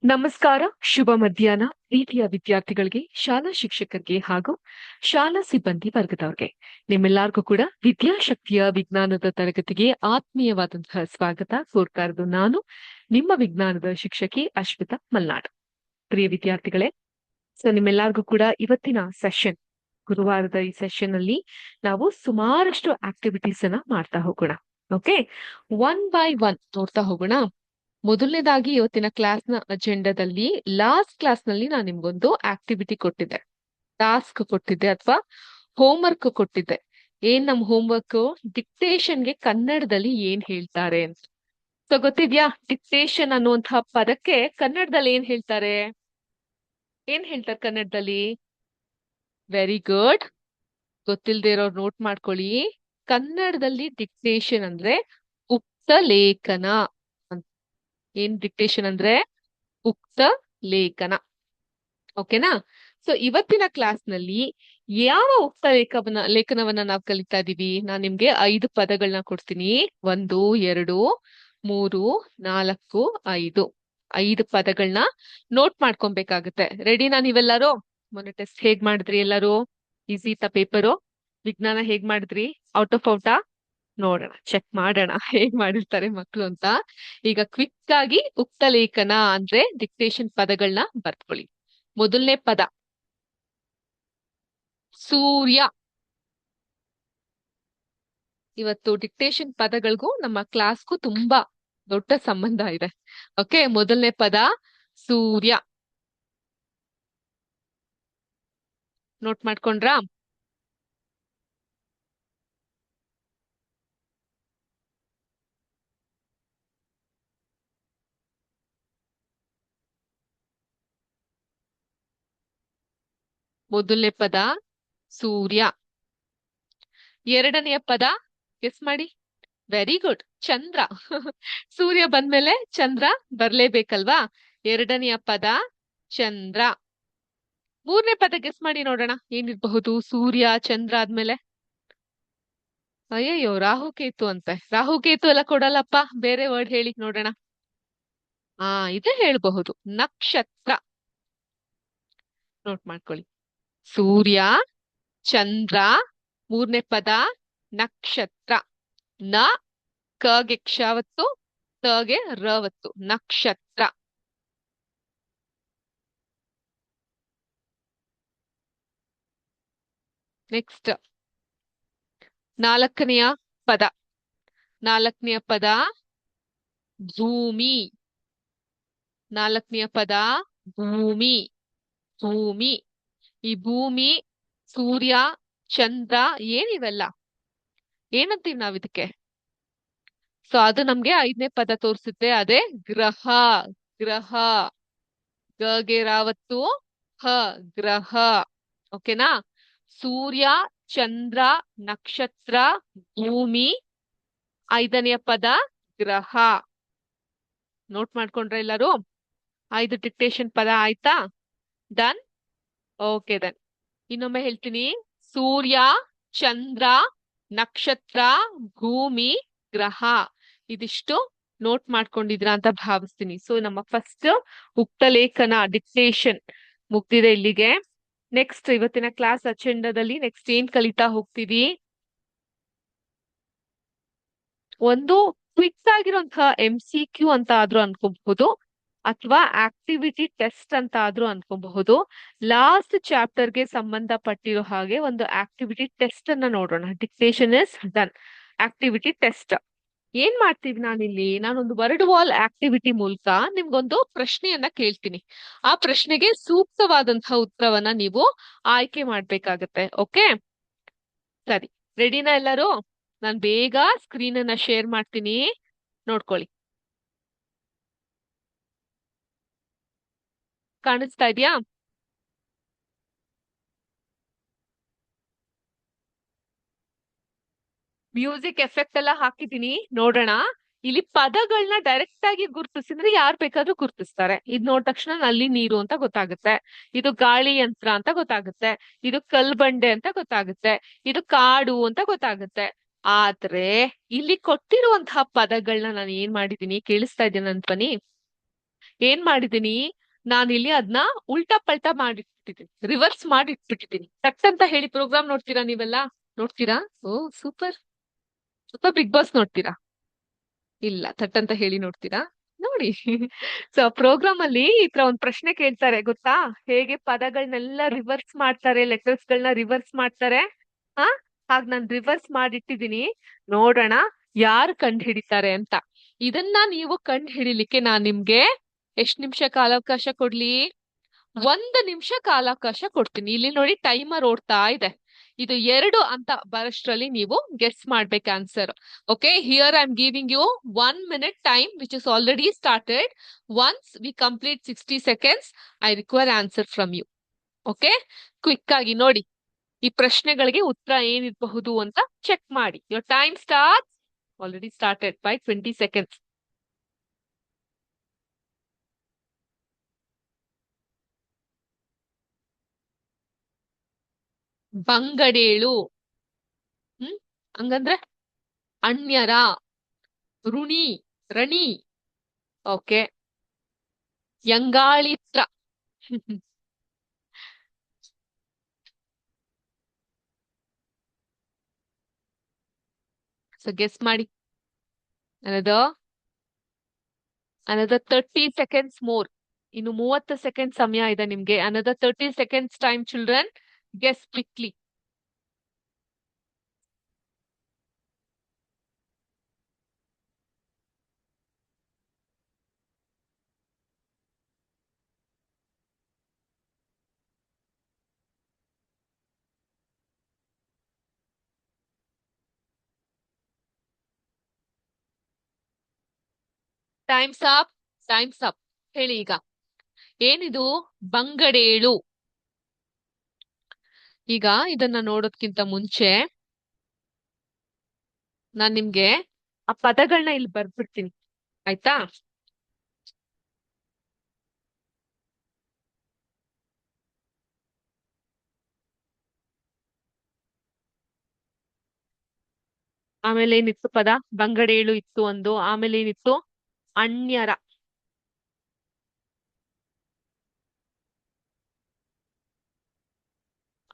ನಮಸ್ಕಾರ, ಶುಭ ಮಧ್ಯಾಹ್ನ ಪ್ರೀತಿಯ ವಿದ್ಯಾರ್ಥಿಗಳಿಗೆ, ಶಾಲಾ ಶಿಕ್ಷಕರಿಗೆ ಹಾಗೂ ಶಾಲಾ ಸಿಬ್ಬಂದಿ ವರ್ಗದವ್ರಿಗೆ ನಿಮ್ಮೆಲ್ಲರಿಗೂ ಕೂಡ ವಿದ್ಯಾಶಕ್ತಿಯ ವಿಜ್ಞಾನದ ತರಗತಿಗೆ ಆತ್ಮೀಯವಾದಂತಹ ಸ್ವಾಗತ ಕೋರ್ತಾ ಇರೋದು ನಾನು ನಿಮ್ಮ ವಿಜ್ಞಾನದ ಶಿಕ್ಷಕಿ ಅಶ್ವಿತಾ ಮಲ್ನಾಡ್. ಪ್ರಿಯ ವಿದ್ಯಾರ್ಥಿಗಳೇ, ನಿಮ್ಮೆಲ್ಲರಿಗೂ ಕೂಡ ಇವತ್ತಿನ ಸೆಷನ್, ಗುರುವಾರದ ಈ ಸೆಷನ್ ಅಲ್ಲಿ ನಾವು ಸುಮಾರಷ್ಟು ಆಕ್ಟಿವಿಟೀಸ್ ಅನ್ನ ಮಾಡ್ತಾ ಹೋಗೋಣ. ಓಕೆ, ಒನ್ ಬೈ ಒನ್ ನೋಡ್ತಾ ಹೋಗೋಣ. ಮೊದಲನೇದಾಗಿ ಇವತ್ತಿನ ಕ್ಲಾಸ್ನ ಅಜೆಂಡಾದಲ್ಲಿ ಲಾಸ್ಟ್ ಕ್ಲಾಸ್ ನಲ್ಲಿ ನಾನು ನಿಮ್ಗೊಂದು ಆಕ್ಟಿವಿಟಿ ಕೊಟ್ಟಿದ್ದೆ, ಟಾಸ್ಕ್ ಕೊಟ್ಟಿದ್ದೆ ಅಥವಾ ಹೋಮ್ವರ್ಕ್ ಕೊಟ್ಟಿದ್ದೆ. ನಮ್ ಹೋಮ್ವರ್ಕ್ ಡಿಕ್ಟೇಷನ್ಗೆ ಕನ್ನಡದಲ್ಲಿ ಏನ್ ಹೇಳ್ತಾರೆ ಅಂತ. ಸೊ ಗೊತ್ತಿದ್ಯಾ, ಡಿಕ್ಟೇಷನ್ ಅನ್ನುವಂತಹ ಪದಕ್ಕೆ ಕನ್ನಡದಲ್ಲಿ ಏನ್ ಹೇಳ್ತಾರೆ ಕನ್ನಡದಲ್ಲಿ? Very good. ಗೊತ್ತಿಲ್ದೇ ಇರೋರು ನೋಟ್ ಮಾಡ್ಕೊಳ್ಳಿ. ಕನ್ನಡದಲ್ಲಿ ಡಿಕ್ಟೇಷನ್ ಅಂದ್ರೆ ಉಕ್ತ ಲೇಖನ. ಏನ್ ಡಿಕ್ಟೇಷನ್ ಅಂದ್ರೆ? ಉಕ್ತ ಲೇಖನ. ಓಕೆನಾ? ಸೊ ಇವತ್ತಿನ ಕ್ಲಾಸ್ ನಲ್ಲಿ ಯಾವ ಉಕ್ತ ಲೇಖನವನ್ನ ನಾವು ಕಲಿತಾ ಇದೀವಿ? ನಾನ್ ನಿಮ್ಗೆ 5 ಪದಗಳನ್ನ ಕೊಡ್ತೀನಿ. 1, 2, 3, 4, 5. 5 ಪದಗಳನ್ನ ನೋಟ್ ಮಾಡ್ಕೊಬೇಕಾಗತ್ತೆ. ರೆಡಿನಾ ನೀವೆಲ್ಲರೂ? ಮೊನ್ನೆ ಟೆಸ್ಟ್ ಹೇಗ್ ಮಾಡಿದ್ರಿ ಎಲ್ಲರೂ? ಈಸಿ ಇತ್ತ ಪೇಪರು? ವಿಜ್ಞಾನ ಹೇಗ್ ಮಾಡಿದ್ರಿ? ಔಟ್ ಆಫ್ ಔಟಾ? ನೋಡೋಣ, ಚೆಕ್ ಮಾಡೋಣ ಹೇಗ್ ಮಾಡಿರ್ತಾರೆ ಮಕ್ಳು ಅಂತ. ಈಗ ಕ್ವಿಕ್ ಆಗಿ ಉಕ್ತ ಲೇಖನ ಅಂದ್ರೆ ಡಿಕ್ಟೇಷನ್ ಪದಗಳನ್ನ ಬರ್ತ್ಕೊಳ್ಳಿ. ಮೊದಲನೇ ಪದ ಸೂರ್ಯ. ಇವತ್ತು ಡಿಕ್ಟೇಷನ್ ಪದಗಳಿಗೂ ನಮ್ಮ ಕ್ಲಾಸ್ಗೂ ತುಂಬಾ ದೊಡ್ಡ ಸಂಬಂಧ ಇದೆ. ಓಕೆ, ಮೊದಲನೇ ಪದ ಸೂರ್ಯ. ನೋಟ್ ಮಾಡ್ಕೊಂಡ್ರಾ? ಮೊದಲನೇ ಪದ ಸೂರ್ಯ. ಎರಡನೆಯ ಪದ ಗೆಸ್ ಮಾಡಿ. ವೆರಿ ಗುಡ್, ಚಂದ್ರ. ಸೂರ್ಯ ಬಂದ್ಮೇಲೆ ಚಂದ್ರ ಬರ್ಲೇಬೇಕಲ್ವಾ? ಎರಡನೆಯ ಪದ ಚಂದ್ರ. ಮೂರನೇ ಪದ ಗೆಸ್ ಮಾಡಿ ನೋಡೋಣ, ಏನಿರಬಹುದು ಸೂರ್ಯ ಚಂದ್ರ ಆದ್ಮೇಲೆ? ಅಯ್ಯಯ್ಯೋ, ರಾಹುಕೇತು ಅಂತೆ. ರಾಹುಕೇತು ಎಲ್ಲ ಕೊಡಲ್ಲಪ್ಪ, ಬೇರೆ ವರ್ಡ್ ಹೇಳಿ ನೋಡೋಣ. ಇದೇ ಹೇಳ್ಬಹುದು, ನಕ್ಷತ್ರ. ನೋಟ್ ಮಾಡ್ಕೊಳ್ಳಿ. ಸೂರ್ಯ, ಚಂದ್ರ, ಮೂರನೇ ಪದ ನಕ್ಷತ್ರ. ನ ಕಗೆ ಕ್ಷವತ್ತು, ತಗೆ ರವತ್ತು, ನಕ್ಷತ್ರ. ನೆಕ್ಸ್ಟ್ ನಾಲ್ಕನೆಯ ಪದ. ನಾಲ್ಕನೆಯ ಪದ ಭೂಮಿ. ನಾಲ್ಕನೆಯ ಪದ ಭೂಮಿ. ಭೂಮಿ. ಈ ಭೂಮಿ, ಸೂರ್ಯ, ಚಂದ್ರ ಏನಿವೆಲ್ಲ ಏನಂತೀವಿ ನಾವ್ ಇದಕ್ಕೆ? ಸೊ ಅದು ನಮ್ಗೆ 5ನೇ ಪದ ತೋರಿಸುತ್ತೆ, ಅದೇ ಗ್ರಹ. ಗ್ರಹ. ಗೆ ರಾವತ್ತು, ಹ ಗ್ರಹ. ಓಕೆನಾ? ಸೂರ್ಯ, ಚಂದ್ರ, ನಕ್ಷತ್ರ, ಭೂಮಿ, 5ನೆಯ ಪದ ಗ್ರಹ. ನೋಟ್ ಮಾಡ್ಕೊಂಡ್ರ ಎಲ್ಲರೂ? 5 ಡಿಕ್ಟೇಷನ್ ಪದ ಆಯ್ತಾ? ಡನ್? Okay done. ಇನ್ನೊಮ್ಮೆ ಹೇಳ್ತೀನಿ. ಸೂರ್ಯ, ಚಂದ್ರ, ನಕ್ಷತ್ರ, ಭೂಮಿ, ಗ್ರಹ. ಇದಿಷ್ಟು ನೋಟ್ ಮಾಡ್ಕೊಂಡಿದ್ರ ಅಂತ ಭಾವಿಸ್ತೀನಿ. ಸೊ ನಮ್ಮ ಫಸ್ಟ್ ಉಕ್ತ ಲೇಖನ ಡಿಕ್ಟೇಷನ್ ಮುಗ್ದಿದೆ ಇಲ್ಲಿಗೆ. ನೆಕ್ಸ್ಟ್ ಇವತ್ತಿನ ಕ್ಲಾಸ್ ಅಜೆಂಡಾದಲ್ಲಿ ನೆಕ್ಸ್ಟ್ ಏನ್ ಕಲಿತಾ ಹೋಗ್ತೀವಿ? ಒಂದು ಕ್ವಿಕ್ ಆಗಿರುವಂತಹ MCQ ಅಂತ ಆದ್ರೂ ಅನ್ಕೋಬಹುದು, ಅಥವಾ ಆಕ್ಟಿವಿಟಿ ಟೆಸ್ಟ್ ಅಂತ ಆದ್ರೂ ಅನ್ಕೋಬಹುದು. ಲಾಸ್ಟ್ ಚಾಪ್ಟರ್ಗೆ ಸಂಬಂಧಪಟ್ಟಿರೋ ಹಾಗೆ ಒಂದು ಆಕ್ಟಿವಿಟಿ ಟೆಸ್ಟ್ ಅನ್ನ ನೋಡೋಣ. Dictation is done. Activity test ಏನ್ ಮಾಡ್ತೀವಿ? ನಾನೊಂದು ವರ್ಡ್ ವಾಲ್ ಆಕ್ಟಿವಿಟಿ ಮೂಲಕ ನಿಮ್ಗೊಂದು ಪ್ರಶ್ನೆಯನ್ನ ಕೇಳ್ತೀನಿ. ಆ ಪ್ರಶ್ನೆಗೆ ಸೂಕ್ತವಾದಂತಹ ಉತ್ತರವನ್ನ ನೀವು ಆಯ್ಕೆ ಮಾಡ್ಬೇಕಾಗತ್ತೆ. ಓಕೆ, ಸರಿ. ರೆಡಿನಾ ಎಲ್ಲರೂ? ನಾನ್ ಬೇಗ ಸ್ಕ್ರೀನ್ ಅನ್ನ ಶೇರ್ ಮಾಡ್ತೀನಿ, ನೋಡ್ಕೊಳ್ಳಿ. ಕಾಣಿಸ್ತಾ ಇದೆಯಾ? ಮ್ಯೂಸಿಕ್ ಎಫೆಕ್ಟ್ ಎಲ್ಲ ಹಾಕಿದ್ದೀನಿ, ನೋಡೋಣ. ಇಲ್ಲಿ ಪದಗಳನ್ನ ಡೈರೆಕ್ಟ್ ಆಗಿ ಗುರ್ತಿಸಿದ್ರೆ ಯಾರ್ ಬೇಕಾದ್ರೂ ಗುರ್ತಿಸ್ತಾರೆ. ಇದ್ ನೋಡ್ ತಕ್ಷಣ ನಲ್ಲಿ ನೀರು ಅಂತ ಗೊತ್ತಾಗುತ್ತೆ, ಇದು ಗಾಳಿ ಯಂತ್ರ ಅಂತ ಗೊತ್ತಾಗುತ್ತೆ, ಇದು ಕಲ್ಬಂಡೆ ಅಂತ ಗೊತ್ತಾಗುತ್ತೆ, ಇದು ಕಾಡು ಅಂತ ಗೊತ್ತಾಗುತ್ತೆ. ಆದ್ರೆ ಇಲ್ಲಿ ಕೊಟ್ಟಿರುವಂತಹ ಪದಗಳನ್ನ ನಾನು ಏನ್ ಮಾಡಿದೀನಿ, ಕೇಳಿಸ್ತಾ ಇದ್ದೀನಿ ನನ್ ಧ್ವನಿ? ಏನ್ ಮಾಡಿದೀನಿ, ನಾನಿಲ್ಲಿ ಅದನ್ನ ಉಲ್ಟಾ ಪಲ್ಟಾ ಮಾಡಿಟ್ಬಿಟ್ಟಿದ್ದೀನಿ, ರಿವರ್ಸ್ ಮಾಡಿ ಇಟ್ಬಿಟ್ಟಿದ್ದೀನಿ. ಟಕ್ ಅಂತ ಹೇಳಿ ಪ್ರೋಗ್ರಾಮ್ ನೋಡ್ತೀರಾ ನೀವೆಲ್ಲ? ನೋಡ್ತೀರಾ? ಓ ಸೂಪರ್. ಸ್ವಲ್ಪ ಬಿಗ್ ಬಾಸ್ ನೋಡ್ತೀರಾ? ಇಲ್ಲ, ಥಟ್ ಅಂತ ಹೇಳಿ ನೋಡ್ತೀರಾ? ನೋಡಿ. ಸೊ ಪ್ರೋಗ್ರಾಮ್ ಅಲ್ಲಿ ಈ ತರ ಒಂದ್ ಪ್ರಶ್ನೆ ಕೇಳ್ತಾರೆ ಗೊತ್ತಾ, ಹೇಗೆ ಪದಗಳನ್ನೆಲ್ಲ ರಿವರ್ಸ್ ಮಾಡ್ತಾರೆ, ಲೆಟರ್ಸ್ ಗಳನ್ನ ರಿವರ್ಸ್ ಮಾಡ್ತಾರೆ. ಹಾ, ಹಾಗ್ ನಾನ್ ರಿವರ್ಸ್ ಮಾಡಿಟ್ಟಿದೀನಿ. ನೋಡೋಣ ಯಾರು ಕಂಡು ಹಿಡಿತಾರೆ ಅಂತ. ಇದನ್ನ ನೀವು ಕಂಡು ಹಿಡಿಲಿಕ್ಕೆ ನಾನ್ ನಿಮ್ಗೆ ಎಷ್ಟ್ ನಿಮಿಷ ಕಾಲಾವಕಾಶ ಕೊಡ್ಲಿ? 1 ನಿಮಿಷ ಕಾಲಾವಕಾಶ ಕೊಡ್ತೀನಿ. ಇಲ್ಲಿ ನೋಡಿ ಟೈಮರ್ ಓಡ್ತಾ ಇದೆ. ಇದು 2 ಅಂತ ಬರೋಷ್ಟ್ರಲ್ಲಿ ನೀವು ಗೆಸ್ ಮಾಡ್ಬೇಕು answer. Okay, here I am giving you 1 minute time which is already started. Once we complete 60 seconds, I require answer from you. Okay, quick ಆಗಿ ನೋಡಿ ಈ ಪ್ರಶ್ನೆಗಳಿಗೆ ಉತ್ತರ ಏನಿರಬಹುದು ಅಂತ ಚೆಕ್ ಮಾಡಿ. Your time start already started by 20 seconds. ಬಂಗಡೇಳು. ಹಂಗಂದ್ರೆ ಅಣ್ಯರ, ಋಣಿ, ರಣಿ. ಓಕೆ, ಯಂಗಾಳಿತ್ರ. ಸೊ ಗೆಸ್ ಮಾಡಿ. Another 30 seconds more. ಇನ್ನು 30 ಸೆಕೆಂಡ್ ಸಮಯ ಇದೆ ನಿಮ್ಗೆ. Another 30 seconds time, children. Guess quickly. Time's up. Time's up. ಹೇಳಿ ಈಗ. ಏನಿದು ಬಂಗಡೇಳು? ಈಗ ಇದನ್ನ ನೋಡೋದ್ಕಿಂತ ಮುಂಚೆ ನಾನ್ ನಿಮ್ಗೆ ಆ ಪದಗಳನ್ನ ಇಲ್ಲಿ ಬರ್ಬಿಡ್ತೀನಿ, ಆಯ್ತಾ? ಆಮೇಲೆ ಏನಿತ್ತು ಪದ? ಬಂಗಡೇಳು ಇತ್ತು ಒಂದು. ಆಮೇಲೆ ಏನಿತ್ತು? ಅಣ್ಯರ.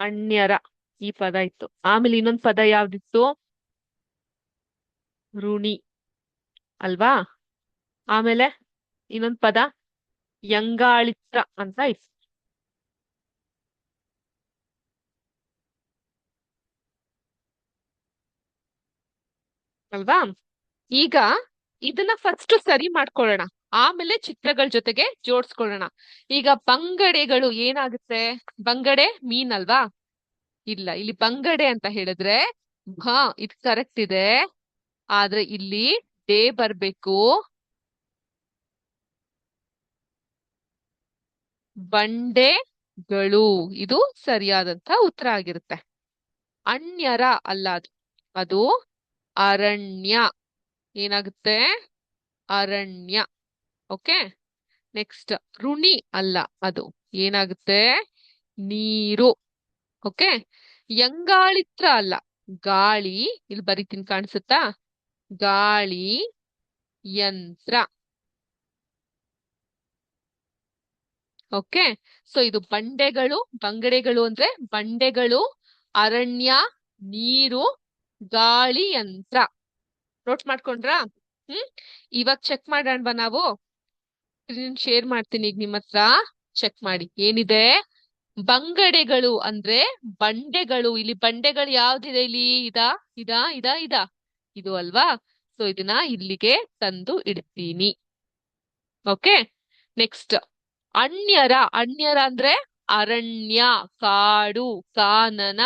ಅಣ್ಯರ ಈ ಪದ ಇತ್ತು. ಆಮೇಲೆ ಇನ್ನೊಂದ್ ಪದ ಯಾವ್ದಿತ್ತು? ಋಣಿ ಅಲ್ವಾ? ಆಮೇಲೆ ಇನ್ನೊಂದ್ ಪದ ಯಂಗಾಳಿತ್ರ ಅಂತ ಇತ್ತು ಅಲ್ವಾ? ಈಗ ಇದನ್ನ ಫಸ್ಟ್ ಸರಿ ಮಾಡ್ಕೊಳ್ಳೋಣ, ಆಮೇಲೆ ಚಿತ್ರಗಳ ಜೊತೆಗೆ ಜೋಡಿಸ್ಕೊಳ್ಳೋಣ. ಈಗ ಬಂಗಡೆಗಳು ಏನಾಗುತ್ತೆ? ಬಂಗಡೆ ಮೀನ್ ಅಲ್ವಾ? ಇಲ್ಲ, ಇಲ್ಲಿ ಬಂಗಡೆ ಅಂತ ಹೇಳಿದ್ರೆ ಹಾ ಇದು ಕರೆಕ್ಟ್ ಇದೆ. ಆದ್ರೆ ಇಲ್ಲಿ ಡೇ ಬರ್ಬೇಕು. ಬಂಡೆಗಳು ಇದು ಸರಿಯಾದಂತ ಉತ್ತರ ಆಗಿರುತ್ತೆ. ಅಣ್ಯರ ಅಲ್ಲ ಅದು, ಅದು ಅರಣ್ಯ. ಏನಾಗುತ್ತೆ? ಅರಣ್ಯ. ಓಕೆ, ನೆಕ್ಸ್ಟ್ ಋಣಿ ಅಲ್ಲ, ಅದು ಏನಾಗುತ್ತೆ? ನೀರು. ಓಕೆ, ಯಂಗಾಳಿತ್ರ ಅಲ್ಲ, ಗಾಳಿ. ಇಲ್ಲಿ ಬರೀತೀನಿ, ಕಾಣಿಸುತ್ತಾ? ಗಾಳಿ ಯಂತ್ರ. ಓಕೆ, ಸೊ ಇದು ಬಂಡೆಗಳು, ಬಂಗಡೆಗಳು ಅಂದ್ರೆ ಬಂಡೆಗಳು, ಅರಣ್ಯ, ನೀರು, ಗಾಳಿ ಯಂತ್ರ. ನೋಟ್ ಮಾಡ್ಕೊಂಡ್ರಾ? ಇವಾಗ ಚೆಕ್ ಮಾಡೋಣ ನಾವು. ಸ್ಕ್ರೀನ್ ಶೇರ್ ಮಾಡ್ತೀನಿ ಈಗ ನಿಮ್ಮ ಹತ್ರ. ಚೆಕ್ ಮಾಡಿ ಏನಿದೆ. ಬಂಗಡೆಗಳು ಅಂದ್ರೆ ಬಂಡೆಗಳು. ಇಲ್ಲಿ ಬಂಡೆಗಳು ಯಾವ್ದಿದೆ? ಇಲ್ಲಿ ಇದಾ ಇದಾ ಇದಾ ಇದಾ ಇದು ಅಲ್ವಾ? ಸೊ ಇದನ್ನ ಇಲ್ಲಿಗೆ ತಂದು ಇಡ್ತೀನಿ. Okay, next ಅಣ್ಯರ. ಅಣ್ಯರ ಅಂದ್ರೆ ಅರಣ್ಯ, ಕಾಡು, ಕಾನನ,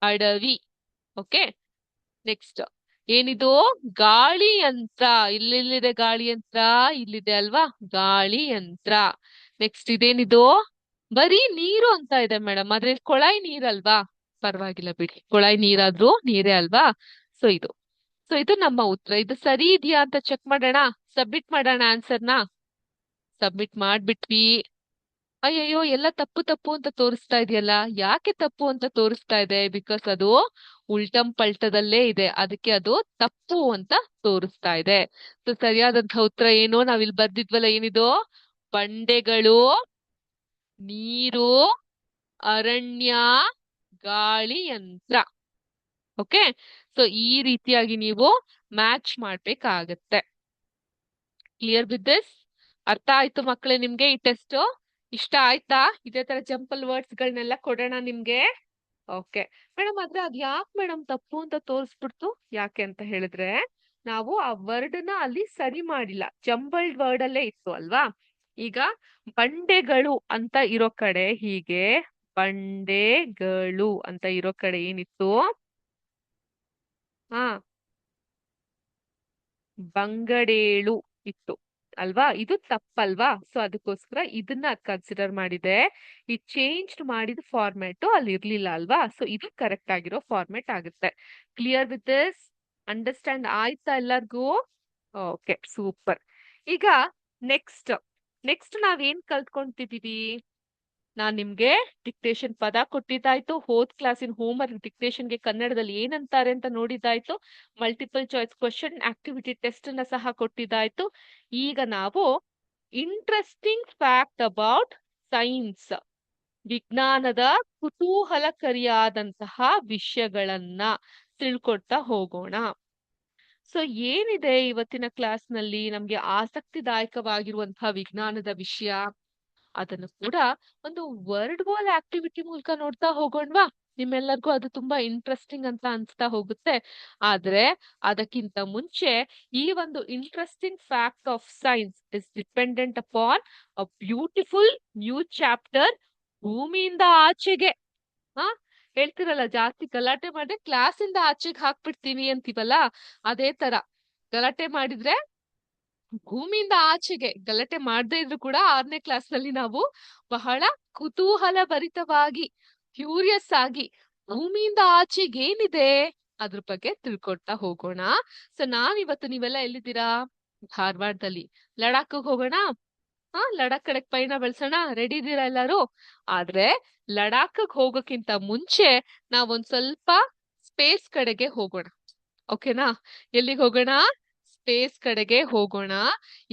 ಅಡವಿ. ಓಕೆ, ನೆಕ್ಸ್ಟ್ ಏನಿದು? ಗಾಳಿ ಯಂತ್ರ. ಇಲ್ಲೆಲ್ಲಿದೆ ಗಾಳಿ ಯಂತ್ರ? ಇಲ್ಲಿದೆ ಅಲ್ವಾ ಗಾಳಿ ಯಂತ್ರ. ನೆಕ್ಸ್ಟ್ ಇದೇನಿದು? ಬರೀ ನೀರು ಅಂತ ಇದೆ ಮೇಡಮ್, ಆದ್ರೆ ಕೊಳಾಯಿ ನೀರಲ್ವಾ? ಪರವಾಗಿಲ್ಲ ಬಿಡಿ, ಕೊಳಾಯಿ ನೀರಾದ್ರೂ ನೀರೇ ಅಲ್ವಾ? ಸೊ ಇದು ನಮ್ಮ ಉತ್ತರ. ಇದು ಸರಿ ಇದೆಯಾ ಅಂತ ಚೆಕ್ ಮಾಡೋಣ. ಸಬ್ಮಿಟ್ ಮಾಡೋಣ ಆನ್ಸರ್ನ. ಸಬ್ಮಿಟ್ ಮಾಡ್ಬಿಟ್ವಿ. ಅಯ್ಯಯ್ಯೋ, ಎಲ್ಲ ತಪ್ಪು ತಪ್ಪು ಅಂತ ತೋರಿಸ್ತಾ ಇದೆಯಲ್ಲ. ಯಾಕೆ ತಪ್ಪು ಅಂತ ತೋರಿಸ್ತಾ ಇದೆ? ಬಿಕಾಸ್ ಅದು ಉಲ್ಟಂ ಪಲ್ಟದಲ್ಲೇ ಇದೆ, ಅದಕ್ಕೆ ಅದು ತಪ್ಪು ಅಂತ ತೋರಿಸ್ತಾ ಇದೆ. ಸೊ ಸರಿಯಾದಂತಹ ಉತ್ತರ ಏನು? ನಾವಿಲ್ಲಿ ಬರ್ದಿದ್ವಲ್ಲ, ಏನಿದು? ಬಂಡೆಗಳು, ನೀರು, ಅರಣ್ಯ, ಗಾಳಿ ಯಂತ್ರ. ಓಕೆ, ಸೊ ಈ ರೀತಿಯಾಗಿ ನೀವು ಮ್ಯಾಚ್ ಮಾಡ್ಬೇಕಾಗತ್ತೆ. Clear with this? ಅರ್ಥ ಆಯ್ತು ಮಕ್ಕಳೇ ನಿಮ್ಗೆ ಈ ಟೆಸ್ಟ್? ಇಷ್ಟ ಆಯ್ತಾ? ಇದೇ ತರ ಜಂಪಲ್ ವರ್ಡ್ಸ್ ಗಳನ್ನೆಲ್ಲ ಕೊಡೋಣ ನಿಮ್ಗೆ. ಓಕೆ ಮೇಡಮ್, ಆದ್ರೆ ಅದ್ ಯಾಕೆ ಮೇಡಮ್ ತಪ್ಪು ಅಂತ ತೋರಿಸ್ಬಿಡ್ತು? ಯಾಕೆ ಅಂತ ಹೇಳಿದ್ರೆ ನಾವು ಆ ವರ್ಡ್ ನ ಅಲ್ಲಿ ಸರಿ ಮಾಡಿಲ್ಲ, ಜಂಬಲ್ಡ್ ವರ್ಡ್ ಅಲ್ಲೇ ಇತ್ತು ಅಲ್ವಾ. ಈಗ ಬಂಡೆಗಳು ಅಂತ ಇರೋ ಕಡೆ ಹೀಗೆ ಬಂಡೆಗಳು ಅಂತ ಇರೋ ಕಡೆ ಏನಿತ್ತು? ಹಾ, ಬಂಗಡೇಳು ಇತ್ತು ಅಲ್ವಾ? ಇದು ತಪ್ಪಲ್ವಾ? ಸೊ ಅದಕ್ಕೋಸ್ಕರ ಇದನ್ನ ಕನ್ಸಿಡರ್ ಮಾಡಿದೆ. ಈ ಚೇಂಜ್ ಮಾಡಿದ ಫಾರ್ಮ್ಯಾಟ್ ಅಲ್ಲಿ ಇರ್ಲಿಲ್ಲ ಅಲ್ವಾ? ಸೊ ಇದು ಕರೆಕ್ಟ್ ಆಗಿರೋ ಫಾರ್ಮ್ಯಾಟ್ ಆಗುತ್ತೆ. Clear with this? ಅಂಡರ್ಸ್ಟ್ಯಾಂಡ್ ಆಯ್ತಾ ಎಲ್ಲರಿಗೂ? Okay, super. ಈಗ ನೆಕ್ಸ್ಟ್ ನೆಕ್ಸ್ಟ್ ನಾವೇನ್ ಕಲ್ತ್ಕೊಂತಿದೀವಿ? ನಾನ್ ನಿಮ್ಗೆ ಡಿಕ್ಟೇಷನ್ ಪದ ಕೊಟ್ಟಿದ್ದಾಯ್ತು, ಹೋದ್ ಕ್ಲಾಸಿನ ಹೋಮ್ ವರ್ಕ್ ಡಿಕ್ಟೇಷನ್ಗೆ ಕನ್ನಡದಲ್ಲಿ ಏನಂತಾರೆ ಅಂತ ನೋಡಿದ್ದಾಯ್ತು, multiple choice question activity test ನ ಸಹ ಕೊಟ್ಟಿದ್ದಾಯ್ತು. ಈಗ ನಾವು ಇಂಟ್ರೆಸ್ಟಿಂಗ್ ಫ್ಯಾಕ್ಟ್ ಅಬೌಟ್ ಸೈನ್ಸ್, ವಿಜ್ಞಾನದ ಕುತೂಹಲಕಾರಿಯಾದಂತಹ ವಿಷಯಗಳನ್ನ ತಿಳ್ಕೊಳ್ತಾ ಹೋಗೋಣ. ಸೊ ಏನಿದೆ ಇವತ್ತಿನ ಕ್ಲಾಸ್ ನಲ್ಲಿ ನಮ್ಗೆ ಆಸಕ್ತಿದಾಯಕವಾಗಿರುವಂತಹ ವಿಜ್ಞಾನದ ವಿಷಯ, ಅದನ್ನು ಕೂಡ ಒಂದು ವರ್ಡ್ ವಾಲ್ ಆಕ್ಟಿವಿಟಿ ಮೂಲಕ ನೋಡ್ತಾ ಹೋಗೋಣವಾ? ನಿಮ್ಮೆಲ್ಲರಿಗೂ ಅದು ತುಂಬಾ ಇಂಟ್ರೆಸ್ಟಿಂಗ್ ಅಂತ ಅನ್ಸ್ತಾ ಹೋಗುತ್ತೆ. ಆದ್ರೆ ಅದಕ್ಕಿಂತ ಮುಂಚೆ ಈ ಒಂದು interesting fact of science is dependent upon a beautiful new chapter, ಭೂಮಿಯಿಂದ ಆಚೆಗೆ. ಹಾ, ಹೇಳ್ತಿರಲ್ಲ, ಜಾಸ್ತಿ ಗಲಾಟೆ ಮಾಡಿದ್ರೆ ಕ್ಲಾಸ್ ಇಂದ ಆಚೆಗೆ ಹಾಕ್ಬಿಡ್ತೀನಿ ಅಂತೀವಲ್ಲ, ಅದೇ ತರ ಗಲಾಟೆ ಮಾಡಿದ್ರೆ ಭೂಮಿಯಿಂದ ಆಚೆಗೆ. ಗಲಾಟೆ ಮಾಡದೇ ಇದ್ರು ಕೂಡ 6ನೇ ಕ್ಲಾಸ್ ನಲ್ಲಿ ನಾವು ಬಹಳ ಕುತೂಹಲ ಭರಿತವಾಗಿ, ಕ್ಯೂರಿಯಸ್ ಆಗಿ ಭೂಮಿಯಿಂದ ಆಚೆಗೆ ಏನಿದೆ ಅದ್ರ ಬಗ್ಗೆ ತಿಳ್ಕೊಳ್ತಾ ಹೋಗೋಣ. ಸೊ ನಾವಿವತ್ತು ನೀವೆಲ್ಲ ಎಲ್ಲಿದ್ದೀರಾ? ಧಾರವಾಡದಲ್ಲಿ. ಲಡಾಖ್ ಹೋಗೋಣ? ಲಡಾಖ್ ಕಡೆಗೆ ಪಯಣ ಬೆಳ್ಸೋಣ? ರೆಡಿ ಇದ್ದೀರಾ ಎಲ್ಲಾರು? ಆದ್ರೆ ಲಡಾಖ್ ಹೋಗೋಕ್ಕಿಂತ ಮುಂಚೆ ನಾವೊಂದ್ ಸ್ವಲ್ಪ ಸ್ಪೇಸ್ ಕಡೆಗೆ ಹೋಗೋಣ. ಓಕೆನಾ? ಎಲ್ಲಿಗೆ ಹೋಗೋಣ? ಸ್ಪೇಸ್ ಕಡೆಗೆ ಹೋಗೋಣ.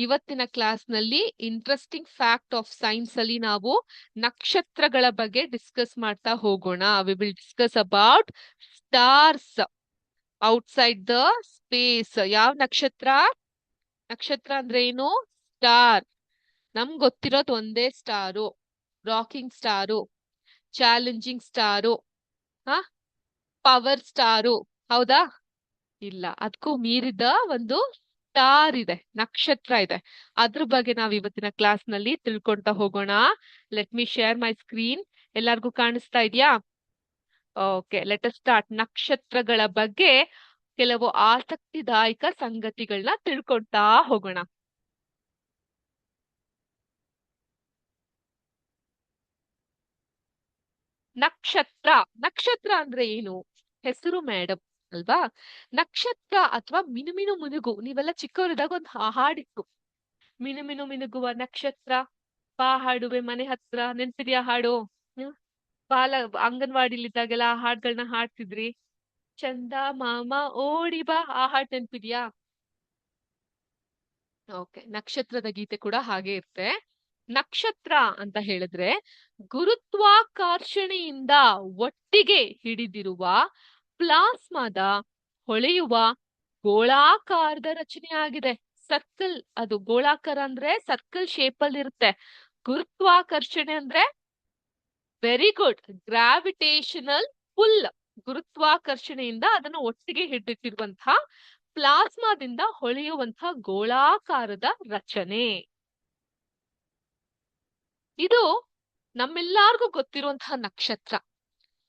ಇವತ್ತಿನ ಕ್ಲಾಸ್ ನಲ್ಲಿ ಇಂಟ್ರೆಸ್ಟಿಂಗ್ ಫ್ಯಾಕ್ಟ್ ಆಫ್ ಸೈನ್ಸ್ ಅಲ್ಲಿ ನಾವು ನಕ್ಷತ್ರಗಳ ಬಗ್ಗೆ ಡಿಸ್ಕಸ್ ಮಾಡ್ತಾ ಹೋಗೋಣ. We will discuss about stars outside the space. ಯಾವ ನಕ್ಷತ್ರ? ನಕ್ಷತ್ರ ಅಂದ್ರೆ ಏನು? ಸ್ಟಾರ್. ನಮ್ಗೆ ಗೊತ್ತಿರೋದು ಒಂದೇ star, rocking star, challenging star, power star. ಹೌದಾ? ಇಲ್ಲ, ಅದಕ್ಕೂ ಮೀರಿದ ಒಂದು ಸ್ಟಾರ್ ಇದೆ, ನಕ್ಷತ್ರ ಇದೆ. ಅದ್ರ ಬಗ್ಗೆ ನಾವ್ ಇವತ್ತಿನ ಕ್ಲಾಸ್ ನಲ್ಲಿ ತಿಳ್ಕೊಂತ ಹೋಗೋಣ. Let me share my screen. ಎಲ್ಲಾರ್ಗೂ ಕಾಣಿಸ್ತಾ ಇದೆಯಾ? Okay, let us start. ನಕ್ಷತ್ರಗಳ ಬಗ್ಗೆ ಕೆಲವು ಆಸಕ್ತಿದಾಯಕ ಸಂಗತಿಗಳನ್ನ ತಿಳ್ಕೊಂತಾ ಹೋಗೋಣ. ನಕ್ಷತ್ರ. ನಕ್ಷತ್ರ ಅಂದ್ರೆ ಏನು? ಹೆಸರು ಮೇಡಮ್ ಅಲ್ವಾ? ನಕ್ಷತ್ರ ಅಥವಾ ಮಿನುಮಿನು ಮುನುಗು. ನೀವೆಲ್ಲ ಚಿಕ್ಕವರಿದ್ದಾಗ ಒಂದು ಹಾಡಿತ್ತು, ಮಿನುಮಿನು ಮಿನುಗುವ ನಕ್ಷತ್ರ, ಬಾ ಹಾಡುವೆ ಮನೆ ಹತ್ರ. ನೆನ್ಪಿದ್ಯಾ ಹಾಡು? ಬಾಲ ಅಂಗನವಾಡಿಲಿದ್ದಾಗೆಲ್ಲ ಆ ಹಾಡ್ಗಳನ್ನ ಹಾಡ್ತಿದ್ರಿ. ಚಂದ ಮಾಮ ಓಡಿ ಬಾ, ಆ ಹಾಡ್ ನೆನ್ಪಿದ್ಯಾ? ಓಕೆ, ನಕ್ಷತ್ರದ ಗೀತೆ ಕೂಡ ಹಾಗೆ ಇರುತ್ತೆ. ನಕ್ಷತ್ರ ಅಂತ ಹೇಳಿದ್ರೆ ಗುರುತ್ವಾಕರ್ಷಣೆಯಿಂದ ಒಟ್ಟಿಗೆ ಹಿಡಿದಿರುವ ಪ್ಲಾಸ್ಮಾದ ಹೊಳೆಯುವ ಗೋಳಾಕಾರದ ರಚನೆ ಆಗಿದೆ. ಸರ್ಕಲ್, ಅದು ಗೋಳಾಕಾರ ಅಂದ್ರೆ ಸರ್ಕಲ್ ಶೇಪ್ ಅಲ್ಲಿ ಇರುತ್ತೆ. ಗುರುತ್ವಾಕರ್ಷಣೆ ಅಂದ್ರೆ ವೆರಿ ಗುಡ್, ಗ್ರಾವಿಟೇಷನಲ್ ಪುಲ್. ಗುರುತ್ವಾಕರ್ಷಣೆಯಿಂದ ಅದನ್ನು ಒಟ್ಟಿಗೆ ಹಿಡಿದಿಟ್ಟಿರುವಂತಹ ಪ್ಲಾಸ್ಮಾದಿಂದ ಹೊಳೆಯುವಂತಹ ಗೋಳಾಕಾರದ ರಚನೆ. ಇದು ನಮ್ಮೆಲ್ಲಾರ್ಗೂ ಗೊತ್ತಿರುವಂತಹ ನಕ್ಷತ್ರ.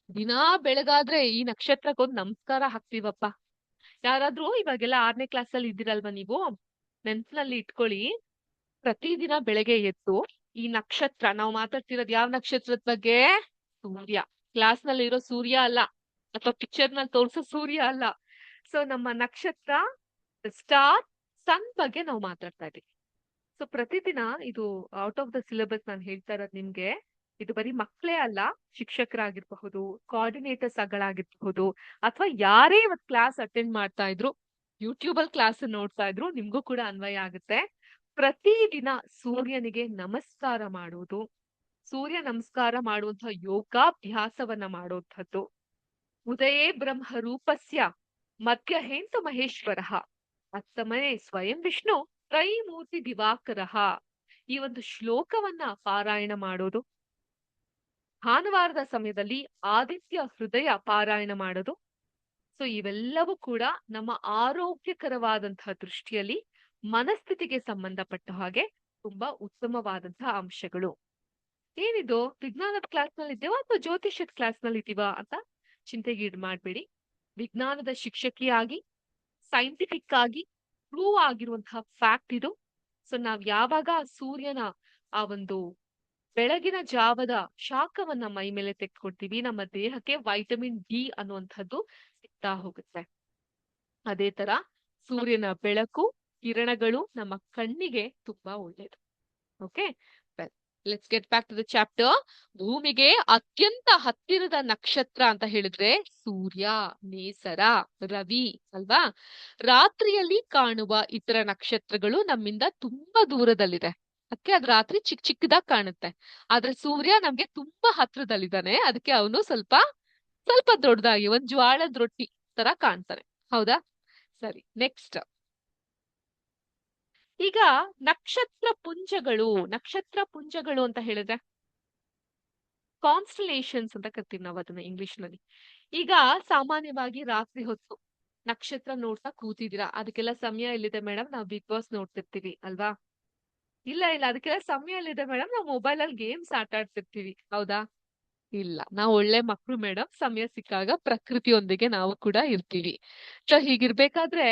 ದಿನಾ ಬೆಳಗಾದ್ರೆ ಈ ನಕ್ಷತ್ರಕ್ಕೊಂದು ನಮಸ್ಕಾರ ಹಾಕ್ತೀವಪ್ಪ. ಯಾರಾದ್ರೂ ಇವಾಗೆಲ್ಲ 6ನೇ ಕ್ಲಾಸ್ ಅಲ್ಲಿ ಇದ್ದೀರಲ್ವಾ ನೀವು, ನೆನ್ಪಿನಲ್ಲಿ ಇಟ್ಕೊಳ್ಳಿ. ಪ್ರತಿದಿನ ಬೆಳಗ್ಗೆ ಎದ್ದು ಈ ನಕ್ಷತ್ರ, ನಾವು ಮಾತಾಡ್ತಿರೋದು ಯಾವ ನಕ್ಷತ್ರದ ಬಗ್ಗೆ? ಸೂರ್ಯ. ಕ್ಲಾಸ್ ನಲ್ಲಿ ಇರೋ ಸೂರ್ಯ ಅಲ್ಲ, ಅಥವಾ ಪಿಕ್ಚರ್ ನಲ್ಲಿ ತೋರಿಸೋ ಸೂರ್ಯ ಅಲ್ಲ. ಸೊ ನಮ್ಮ ನಕ್ಷತ್ರ, ಸ್ಟಾರ್, ಸನ್ ಬಗ್ಗೆ ನಾವು ಮಾತಾಡ್ತಾ ಇದೀವಿ. ಸೊ ಪ್ರತಿದಿನ ಇದು ಔಟ್ ಆಫ್ ದ ಸಿಲೆಬಸ್ ನಾನು ಹೇಳ್ತಾ ಇರೋದು ನಿಮ್ಗೆ. ಇದು ಬರೀ ಮಕ್ಕಳೇ ಅಲ್ಲ, ಶಿಕ್ಷಕರಾಗಿರ್ಬಹುದು, ಕೋಆರ್ಡಿನೇಟರ್ಸ್ ಗಳಾಗಿರ್ಬಹುದು, ಅಥವಾ ಯಾರೇ ಇವತ್ತು ಕ್ಲಾಸ್ ಅಟೆಂಡ್ ಮಾಡ್ತಾ ಇದ್ರು, ಯೂಟ್ಯೂಬ್ ಅಲ್ಲಿ ಕ್ಲಾಸ್ ನೋಡ್ತಾ ಇದ್ರು, ನಿಮ್ಗೂ ಕೂಡ ಅನ್ವಯ ಆಗುತ್ತೆ. ಪ್ರತಿದಿನ ಸೂರ್ಯನಿಗೆ ನಮಸ್ಕಾರ ಮಾಡುವುದು, ಸೂರ್ಯ ನಮಸ್ಕಾರ ಮಾಡುವಂತಹ ಯೋಗಾಭ್ಯಾಸವನ್ನ ಮಾಡುವಂಥದ್ದು. ಉದಯೇ ಬ್ರಹ್ಮ ರೂಪಸ್ಯ ಮಧ್ಯಹೇಂತು ಮಹೇಶ್ವರಃ ಅಸ್ತಮನೆ ಸ್ವಯಂ ವಿಷ್ಣು ತ್ರೈಮೂರ್ತಿ ದಿವಾಕರಃ. ಈ ಒಂದು ಶ್ಲೋಕವನ್ನ ಪಾರಾಯಣ ಮಾಡೋದು, ಭಾನುವಾರದ ಸಮಯದಲ್ಲಿ ಆದಿತ್ಯ ಹೃದಯ ಪಾರಾಯಣ ಮಾಡೋದು. ಸೊ ಇವೆಲ್ಲವೂ ಕೂಡ ನಮ್ಮ ಆರೋಗ್ಯಕರವಾದಂತಹ ದೃಷ್ಟಿಯಲ್ಲಿ ಮನಸ್ಥಿತಿಗೆ ಸಂಬಂಧಪಟ್ಟ ಹಾಗೆ ತುಂಬಾ ಉತ್ತಮವಾದಂತಹ ಅಂಶಗಳು. ಏನಿದು ವಿಜ್ಞಾನದ ಕ್ಲಾಸ್ ನಲ್ಲಿ ಇದ್ದೇವಾ ಅಥವಾ ಜ್ಯೋತಿಷ್ಯದ ಕ್ಲಾಸ್ ನಲ್ಲಿ ಇದ್ದೀವಾ ಅಂತ ಚಿಂತೆಗೀಡು ಮಾಡ್ಬೇಡಿ. ವಿಜ್ಞಾನದ ಶಿಕ್ಷಕಿಯಾಗಿ ಸೈಂಟಿಫಿಕ್ ಆಗಿ ಪ್ರೂವ್ ಆಗಿರುವಂತಹ ಫ್ಯಾಕ್ಟ್ ಇದು. ಸೊ ನಾವ್ ಯಾವಾಗ ಸೂರ್ಯನ ಆ ಒಂದು ಬೆಳಗಿನ ಜಾವದ ಶಾಖವನ್ನ ಮೈ ಮೇಲೆ ತೆಗೆದುಕೊಳ್ತೀವಿ, ನಮ್ಮ ದೇಹಕ್ಕೆ ವೈಟಮಿನ್ ಡಿ ಅನ್ನುವಂಥದ್ದು ಸಿಗ್ತಾ ಹೋಗುತ್ತೆ. ಅದೇ ತರ ಸೂರ್ಯನ ಬೆಳಕು ಕಿರಣಗಳು ನಮ್ಮ ಕಣ್ಣಿಗೆ ತುಂಬಾ ಒಳ್ಳೇದು. Okay, let's get back to the chapter. ಭೂಮಿಗೆ ಅತ್ಯಂತ ಹತ್ತಿರದ ನಕ್ಷತ್ರ ಅಂತ ಹೇಳಿದ್ರೆ ಸೂರ್ಯ, ನೇಸರ, ರವಿ ಅಲ್ವಾ. ರಾತ್ರಿಯಲ್ಲಿ ಕಾಣುವ ಇತರ ನಕ್ಷತ್ರಗಳು ನಮ್ಮಿಂದ ತುಂಬಾ ದೂರದಲ್ಲಿದೆ, ಅದಕ್ಕೆ ಅದ್ ರಾತ್ರಿ ಚಿಕ್ಕದಾಗಿ ಕಾಣುತ್ತೆ. ಆದ್ರೆ ಸೂರ್ಯ ನಮ್ಗೆ ತುಂಬಾ ಹತ್ರದಲ್ಲಿದ್ದಾನೆ, ಅದಕ್ಕೆ ಅವನು ಸ್ವಲ್ಪ ಸ್ವಲ್ಪ ದೊಡ್ಡದಾಗಿ ಒಂದ್ ಜ್ವಾಳದ ರೊಟ್ಟಿ ತರ ಕಾಣ್ತಾನೆ. ಹೌದಾ? ಸರಿ, ನೆಕ್ಸ್ಟ್. ಈಗ ನಕ್ಷತ್ರ ಪುಂಜಗಳು ಅಂತ ಹೇಳಿದ್ರೆ ಕಾನ್ಸ್ಟಲೇಷನ್ಸ್ ಅಂತ ಕರಿತೀವಿ ನಾವು ಅದನ್ನ ಇಂಗ್ಲಿಷ್ ನಲ್ಲಿ. ಈಗ ಸಾಮಾನ್ಯವಾಗಿ ರಾತ್ರಿ ಹೊತ್ತು ನಕ್ಷತ್ರ ನೋಡ್ತಾ ಕೂತಿದ್ದೀರಾ, ಅದಕ್ಕೆಲ್ಲ ಸಮಯ ಎಲ್ಲಿದೆ ಮೇಡಮ್, ನಾವು ಬಿಗ್ ಬಾಸ್ ನೋಡ್ತಿರ್ತೀವಿ ಅಲ್ವಾ. ಇಲ್ಲ ಅದಕ್ಕೆಲ್ಲ ಸಮಯ ಎಲ್ಲಿದೆ ಮೇಡಮ್, ನಾವು ಮೊಬೈಲ್ ಅಲ್ಲಿ ಗೇಮ್ಸ್ ಆಟ ಆಡ್ತಿರ್ತೀವಿ. ಹೌದಾ? ಇಲ್ಲ, ನಾವು ಒಳ್ಳೆ ಮಕ್ಳು ಮೇಡಮ್, ಸಮಯ ಸಿಕ್ಕಾಗ ಪ್ರಕೃತಿಯೊಂದಿಗೆ ನಾವು ಕೂಡ ಇರ್ತೀವಿ. ಸೊ ಹೀಗಿರ್ಬೇಕಾದ್ರೆ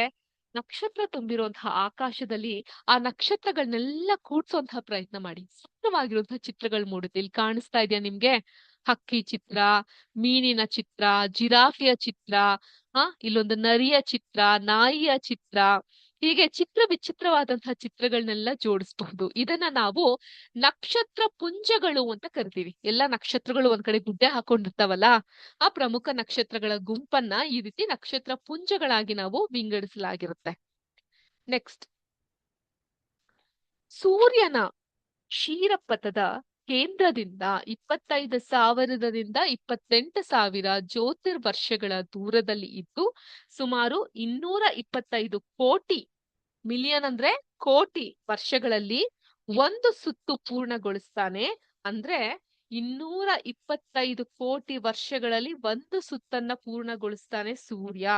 ನಕ್ಷತ್ರ ತುಂಬಿರುವಂತಹ ಆಕಾಶದಲ್ಲಿ ಆ ನಕ್ಷತ್ರಗಳನ್ನೆಲ್ಲ ಕೂಡ್ಸೋಂತಹ ಪ್ರಯತ್ನ ಮಾಡಿ. ಸುಂದರವಾಗಿರುವಂತಹ ಚಿತ್ರಗಳು ಮೂಡುತ್ತೆ. ಇಲ್ಲಿ ಕಾಣಿಸ್ತಾ ಇದೆಯಾ ನಿಮ್ಗೆ? ಹಕ್ಕಿ ಚಿತ್ರ, ಮೀನಿನ ಚಿತ್ರ, ಜಿರಾಫಿಯ ಚಿತ್ರ, ಇಲ್ಲೊಂದು ನರಿಯ ಚಿತ್ರ, ನಾಯಿಯ ಚಿತ್ರ, ಹೀಗೆ ವಿಚಿತ್ರವಾದಂತಹ ಚಿತ್ರಗಳನ್ನೆಲ್ಲ ಜೋಡಿಸಬಹುದು. ಇದನ್ನ ನಾವು ನಕ್ಷತ್ರ ಪುಂಜಗಳು ಅಂತ ಕರಿತೀವಿ. ಎಲ್ಲ ನಕ್ಷತ್ರಗಳು ಒಂದ್ ಕಡೆ ಗುಡ್ಡೆ ಹಾಕೊಂಡಿರ್ತಾವಲ್ಲ, ಆ ಪ್ರಮುಖ ನಕ್ಷತ್ರಗಳ ಗುಂಪನ್ನ ಈ ರೀತಿ ನಕ್ಷತ್ರ ಪುಂಜಗಳಾಗಿ ನಾವು ವಿಂಗಡಿಸಲಾಗಿರುತ್ತೆ. ನೆಕ್ಸ್ಟ್, ಸೂರ್ಯನ ಕ್ಷೀರಪಥದ ಕೇಂದ್ರದಿಂದ 25,000ರಿಂದ 28,000 ಜ್ಯೋತಿರ್ವರ್ಷಗಳ ದೂರದಲ್ಲಿ ಇದ್ದು ಸುಮಾರು 225 ಕೋಟಿ, ಮಿಲಿಯನ್ ಅಂದ್ರೆ ಕೋಟಿ ವರ್ಷಗಳಲ್ಲಿ ಒಂದು ಸುತ್ತು ಪೂರ್ಣಗೊಳಿಸ್ತಾನೆ. ಅಂದ್ರೆ 225 ಕೋಟಿ ವರ್ಷಗಳಲ್ಲಿ ಒಂದು ಸುತ್ತನ್ನ ಪೂರ್ಣಗೊಳಿಸ್ತಾನೆ ಸೂರ್ಯ.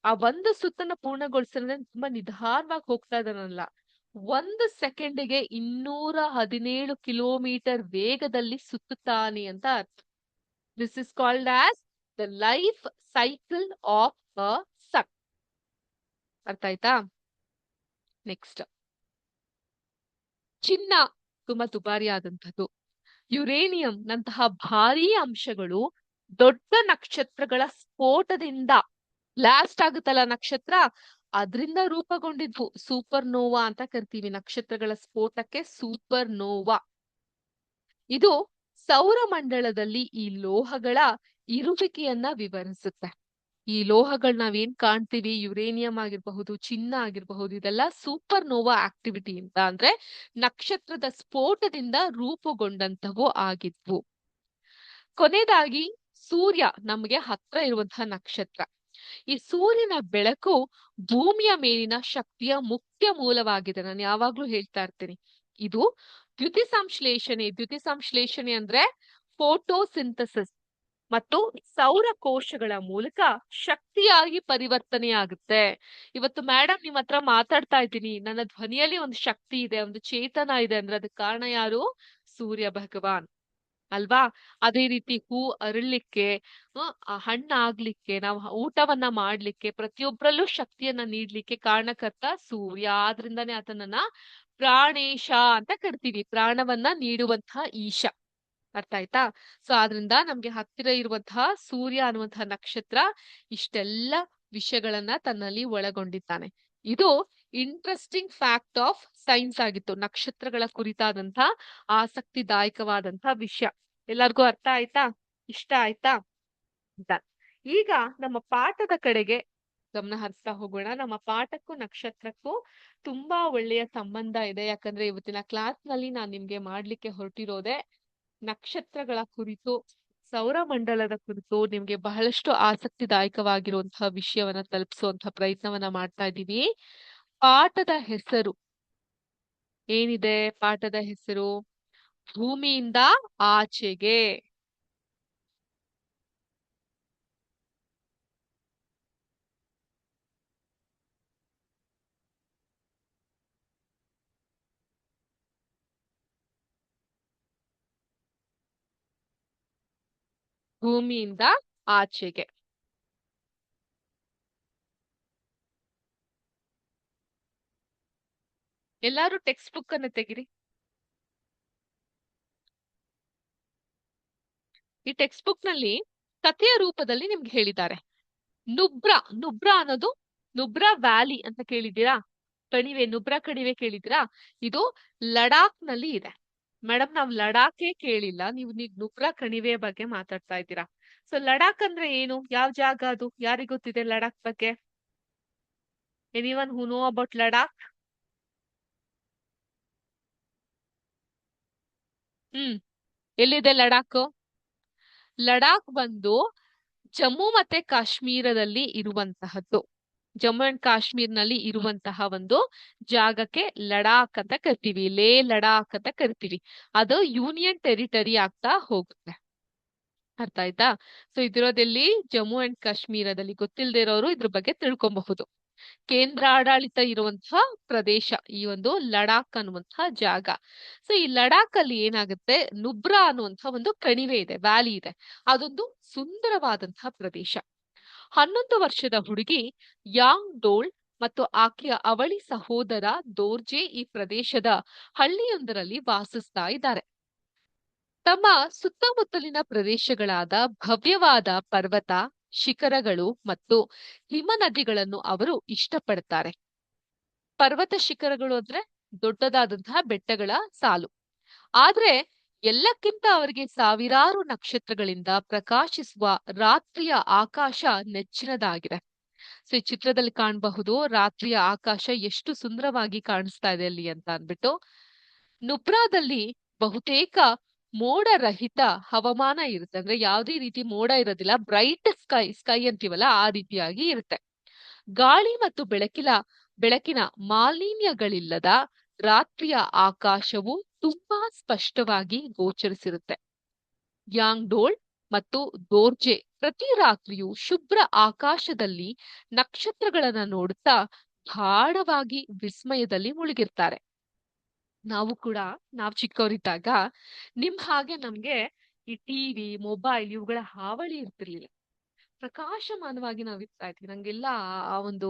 ಆ ಒಂದು ಸುತ್ತನ್ನ ಪೂರ್ಣಗೊಳಿಸ್ತಾನೆ ತುಂಬಾ ನಿಧಾನವಾಗಿ ಹೋಗ್ತಾ ಇದ್ದಾನಲ್ಲ, 1 ಸೆಕೆಂಡಿಗೆ 217 ಕಿಲೋಮೀಟರ್ ವೇಗದಲ್ಲಿ ಸುತ್ತುತ್ತಾನೆ ಅಂತ ಅರ್ಥ. This is called as the life cycle of a sun. ಅರ್ಥ ಆಯ್ತಾ? ನೆಕ್ಸ್ಟ್, ಚಿನ್ನ ತುಂಬಾ ದುಬಾರಿ ಆದಂಥದ್ದು. ಯುರೇನಿಯಂ ನಂತಹ ಭಾರೀ ಅಂಶಗಳು ದೊಡ್ಡ ನಕ್ಷತ್ರಗಳ ಸ್ಫೋಟದಿಂದ ಬ್ಲಾಸ್ಟ್ ಆಗುತ್ತಲ್ಲ ನಕ್ಷತ್ರ, ಅದರಿಂದ ರೂಪುಗೊಂಡಿದ್ವು. ಸೂಪರ್ ನೋವಾ ಅಂತ ಕರಿತೀವಿ ನಕ್ಷತ್ರಗಳ ಸ್ಫೋಟಕ್ಕೆ, ಸೂಪರ್ ನೋವಾ. ಇದು ಸೌರಮಂಡಲದಲ್ಲಿ ಈ ಲೋಹಗಳ ಇರುವಿಕೆಯನ್ನ ವಿವರಿಸುತ್ತೆ. ಈ ಲೋಹಗಳು ನಾವೇನ್ ಕಾಣ್ತೀವಿ, ಯುರೇನಿಯಂ ಆಗಿರಬಹುದು, ಚಿನ್ನ ಆಗಿರಬಹುದು, ಇದೆಲ್ಲ ಸೂಪರ್ ನೋವಾ ಆಕ್ಟಿವಿಟಿ ಅಂತ, ಅಂದ್ರೆ ನಕ್ಷತ್ರದ ಸ್ಫೋಟದಿಂದ ರೂಪುಗೊಂಡಂತವು ಆಗಿದ್ವು. ಕೊನೆಯದಾಗಿ ಸೂರ್ಯ ನಮಗೆ ಹತ್ರ ಇರುವಂತಹ ನಕ್ಷತ್ರ. ಈ ಸೂರ್ಯನ ಬೆಳಕು ಭೂಮಿಯ ಮೇಲಿನ ಶಕ್ತಿಯ ಮುಖ್ಯ ಮೂಲವಾಗಿದೆ. ನಾನು ಯಾವಾಗ್ಲೂ ಹೇಳ್ತಾ ಇರ್ತೀನಿ, ಇದು ದ್ಯುತಿಸಂಶ್ಲೇಷಣೆ ಅಂದ್ರೆ ಫೋಟೋಸಿಂಥಸಿಸ್ ಮತ್ತು ಸೌರ ಕೋಶಗಳ ಮೂಲಕ ಶಕ್ತಿಯಾಗಿ ಪರಿವರ್ತನೆಯಾಗುತ್ತೆ. ಇವತ್ತು ಮೇಡಮ್ ನಿಮ್ ಹತ್ರ ಮಾತಾಡ್ತಾ ಇದ್ದೀನಿ, ನನ್ನ ಧ್ವನಿಯಲ್ಲಿ ಒಂದು ಶಕ್ತಿ ಇದೆ, ಒಂದು ಚೇತನ ಇದೆ ಅಂದ್ರೆ ಅದಕ್ಕೆ ಕಾರಣ ಯಾರು? ಸೂರ್ಯ ಭಗವಾನ್ ಅಲ್ವಾ. ಅದೇ ರೀತಿ ಹೂ ಅರಳಿಕ್ಕೆ, ಹಣ್ಣಾಗ್ಲಿಕ್ಕೆ, ನಾವು ಊಟವನ್ನ ಮಾಡ್ಲಿಕ್ಕೆ, ಪ್ರತಿಯೊಬ್ಬರಲ್ಲೂ ಶಕ್ತಿಯನ್ನ ನೀಡ್ಲಿಕ್ಕೆ ಕಾರಣಕರ್ತ ಸೂರ್ಯ. ಆದ್ರಿಂದಾನೇ ಆತನನ್ನ ಪ್ರಾಣೇಶ ಅಂತ ಕರಿತೀವಿ, ಪ್ರಾಣವನ್ನ ನೀಡುವಂತಹ ಈಶ. ಅರ್ಥ ಆಯ್ತಾ? ಸೊ ಆದ್ರಿಂದ ನಮ್ಗೆ ಹತ್ತಿರ ಇರುವಂತಹ ಸೂರ್ಯ ಅನ್ನುವಂತಹ ನಕ್ಷತ್ರ ಇಷ್ಟೆಲ್ಲ ವಿಷಯಗಳನ್ನ ತನ್ನಲ್ಲಿ ಒಳಗೊಂಡಿದ್ದಾನೆ. ಇದು ಇಂಟ್ರೆಸ್ಟಿಂಗ್ ಫ್ಯಾಕ್ಟ್ ಆಫ್ ಸೈನ್ಸ್ ಆಗಿತ್ತು, ನಕ್ಷತ್ರಗಳ ಕುರಿತಾದಂತ ಆಸಕ್ತಿದಾಯಕವಾದಂತ ವಿಷಯ. ಎಲ್ಲರಿಗೂ ಅರ್ಥ ಆಯ್ತಾ? ಇಷ್ಟ ಆಯ್ತಾ? ಈಗ ನಮ್ಮ ಪಾಠದ ಕಡೆಗೆ ಗಮನ ಹರಿಸ್ತಾ ಹೋಗೋಣ. ನಮ್ಮ ಪಾಠಕ್ಕೂ ನಕ್ಷತ್ರಕ್ಕೂ ತುಂಬಾ ಒಳ್ಳೆಯ ಸಂಬಂಧ ಇದೆ. ಯಾಕಂದ್ರೆ ಇವತ್ತಿನ ಕ್ಲಾಸ್ನಲ್ಲಿ ನಾನು ನಿಮ್ಗೆ ಮಾಡ್ಲಿಕ್ಕೆ ಹೊರಟಿರೋದೆ ನಕ್ಷತ್ರಗಳ ಕುರಿತು, ಸೌರಮಂಡಲದ ಕುರಿತು ನಿಮ್ಗೆ ಬಹಳಷ್ಟು ಆಸಕ್ತಿದಾಯಕವಾಗಿರುವಂತಹ ವಿಷಯವನ್ನ ತಲುಪಿಸುವಂತಹ ಪ್ರಯತ್ನವನ್ನ ಮಾಡ್ತಾ ಇದ್ದೀವಿ. ಪಾಠದ ಹೆಸರು ಏನಿದೆ? ಪಾಠದ ಹೆಸರು ಭೂಮಿಯಿಂದ ಆಚೆಗೆ. ಭೂಮಿಯಿಂದ ಆಚೆಗೆ. ಎಲ್ಲಾರು ಟೆಕ್ಸ್ಟ್ ಬುಕ್ ಅನ್ನು ತೆಗಿರಿ. ಈ ಟೆಕ್ಸ್ಟ್ ಬುಕ್ ನಲ್ಲಿ ಕಥೆಯ ರೂಪದಲ್ಲಿ ನಿಮ್ಗೆ ಹೇಳಿದ್ದಾರೆ. ನುಬ್ರಾ ನುಬ್ರಾ ಅನ್ನೋದು ನುಬ್ರಾ ವ್ಯಾಲಿ ಅಂತ ಕೇಳಿದ್ದೀರಾ? ಕಣಿವೆ, ನುಬ್ರಾ ಕಣಿವೆ ಕೇಳಿದ್ದೀರಾ? ಇದು ಲಡಾಖ್ ನಲ್ಲಿ ಇದೆ. ಮೇಡಮ್, ನಾವ್ ಲಡಾಖೇ ಕೇಳಿಲ್ಲ, ನೀವು ನುಬ್ರಾ ಕಣಿವೆಯ ಬಗ್ಗೆ ಮಾತಾಡ್ತಾ ಇದ್ದೀರಾ. ಸೊ ಲಡಾಖ್ ಅಂದ್ರೆ ಏನು? ಯಾವ ಜಾಗ ಅದು? ಯಾರಿಗ್ ಗೊತ್ತಿದೆ ಲಡಾಖ್ ಬಗ್ಗೆ? Anyone who know about Ladakh? ಎಲ್ಲಿದೆ ಲಡಾಖ್? ಲಡಾಖ್ ಬಂದು ಜಮ್ಮು ಮತ್ತೆ ಕಾಶ್ಮೀರದಲ್ಲಿ ಇರುವಂತಹದ್ದು. ಜಮ್ಮು ಅಂಡ್ ಕಾಶ್ಮೀರ್ನಲ್ಲಿ ಇರುವಂತಹ ಒಂದು ಜಾಗಕ್ಕೆ ಲಡಾಖ್ ಅಂತ ಕರಿತೀವಿ. ಲೇ ಲಡಾಖ್ ಅಂತ ಕರಿತೀವಿ. ಅದು ಯೂನಿಯನ್ ಟೆರಿಟರಿ ಆಗ್ತಾ ಹೋಗುತ್ತೆ. ಅರ್ಥ ಆಯ್ತಾ? ಸೊ ಇದಿರೋದೆಲ್ಲಿ? ಜಮ್ಮು ಅಂಡ್ ಕಾಶ್ಮೀರದಲ್ಲಿ. ಗೊತ್ತಿಲ್ಲದೆ ಇರೋರು ಇದ್ರ ಬಗ್ಗೆ ತಿಳ್ಕೊಬಹುದು. ಕೇಂದ್ರಾಡಳಿತ ಇರುವಂತಹ ಪ್ರದೇಶ ಈ ಒಂದು ಲಡಾಖ್ ಅನ್ನುವಂತಹ ಜಾಗ. ಸೊ ಈ ಲಡಾಖ್ ಅಲ್ಲಿ ಏನಾಗುತ್ತೆ, ನುಬ್ರಾ ಅನ್ನುವಂತಹ ಒಂದು ಕಣಿವೆ ಇದೆ, ವ್ಯಾಲಿ ಇದೆ. ಅದೊಂದು ಸುಂದರವಾದಂತಹ ಪ್ರದೇಶ. 11 ವರ್ಷದ ಹುಡುಗಿ ಯಾಂಗ್ ಡೋಲ್ ಮತ್ತು ಆಕೆಯ ಅವಳಿ ಸಹೋದರ ದೋರ್ಜೆ ಈ ಪ್ರದೇಶದ ಹಳ್ಳಿಯೊಂದರಲ್ಲಿ ವಾಸಿಸ್ತಾ ಇದ್ದಾರೆ. ತಮ್ಮ ಸುತ್ತಮುತ್ತಲಿನ ಪ್ರದೇಶಗಳಾದ ಭವ್ಯವಾದ ಪರ್ವತ ಶಿಖರಗಳು ಮತ್ತು ಹಿಮನದಿಗಳನ್ನು ಅವರು ಇಷ್ಟಪಡ್ತಾರೆ. ಪರ್ವತ ಶಿಖರಗಳು ಅಂದ್ರೆ ದೊಡ್ಡದಾದಂತಹ ಬೆಟ್ಟಗಳ ಸಾಲು. ಆದ್ರೆ ಎಲ್ಲಕ್ಕಿಂತ ಅವರಿಗೆ ಸಾವಿರಾರು ನಕ್ಷತ್ರಗಳಿಂದ ಪ್ರಕಾಶಿಸುವ ರಾತ್ರಿಯ ಆಕಾಶ ನೆಚ್ಚಿನದಾಗಿದೆ. ಸೊ ಈ ಚಿತ್ರದಲ್ಲಿ ಕಾಣಬಹುದು ರಾತ್ರಿಯ ಆಕಾಶ ಎಷ್ಟು ಸುಂದರವಾಗಿ ಕಾಣಿಸ್ತಾ ಇದೆ ಅಲ್ಲಿ ಅಂತ ಅಂದ್ಬಿಟ್ಟು. ನುಬ್ರಾದಲ್ಲಿ ಬಹುತೇಕ ಮೋಡ ರಹಿತ ಹವಾಮಾನ ಇರುತ್ತೆ. ಅಂದ್ರೆ ಯಾವುದೇ ರೀತಿ ಮೋಡ ಇರೋದಿಲ್ಲ. ಬ್ರೈಟ್ ಸ್ಕೈ ಅಂತೀವಲ್ಲ, ಆ ರೀತಿಯಾಗಿ ಇರುತ್ತೆ. ಗಾಳಿ ಮತ್ತು ಬೆಳಕಿನ ಮಾಲಿನ್ಯಗಳಿಲ್ಲದ ರಾತ್ರಿಯ ಆಕಾಶವು ತುಂಬಾ ಸ್ಪಷ್ಟವಾಗಿ ಗೋಚರಿಸಿರುತ್ತೆ. ಯಾಂಗ್ಡೋಲ್ ಮತ್ತು ದೋರ್ಜೆ ಪ್ರತಿ ರಾತ್ರಿಯೂ ಶುಭ್ರ ಆಕಾಶದಲ್ಲಿ ನಕ್ಷತ್ರಗಳನ್ನ ನೋಡುತ್ತಾ ಗಾಢವಾಗಿ ವಿಸ್ಮಯದಲ್ಲಿ ಮುಳುಗಿರ್ತಾರೆ. ನಾವ್ ಚಿಕ್ಕವರಿದ್ದಾಗ ನಿಮ್ ಹಾಗೆ ನಮ್ಗೆ ಈ ಟಿವಿ ಮೊಬೈಲ್ ಇವುಗಳ ಹಾವಳಿ ಇರ್ತಿರ್ಲಿಲ್ಲ. ಪ್ರಕಾಶಮಾನವಾಗಿ ನಾವ್ ಇರ್ತಾ ಇದ್ವಿ. ನಂಗೆಲ್ಲ ಆ ಒಂದು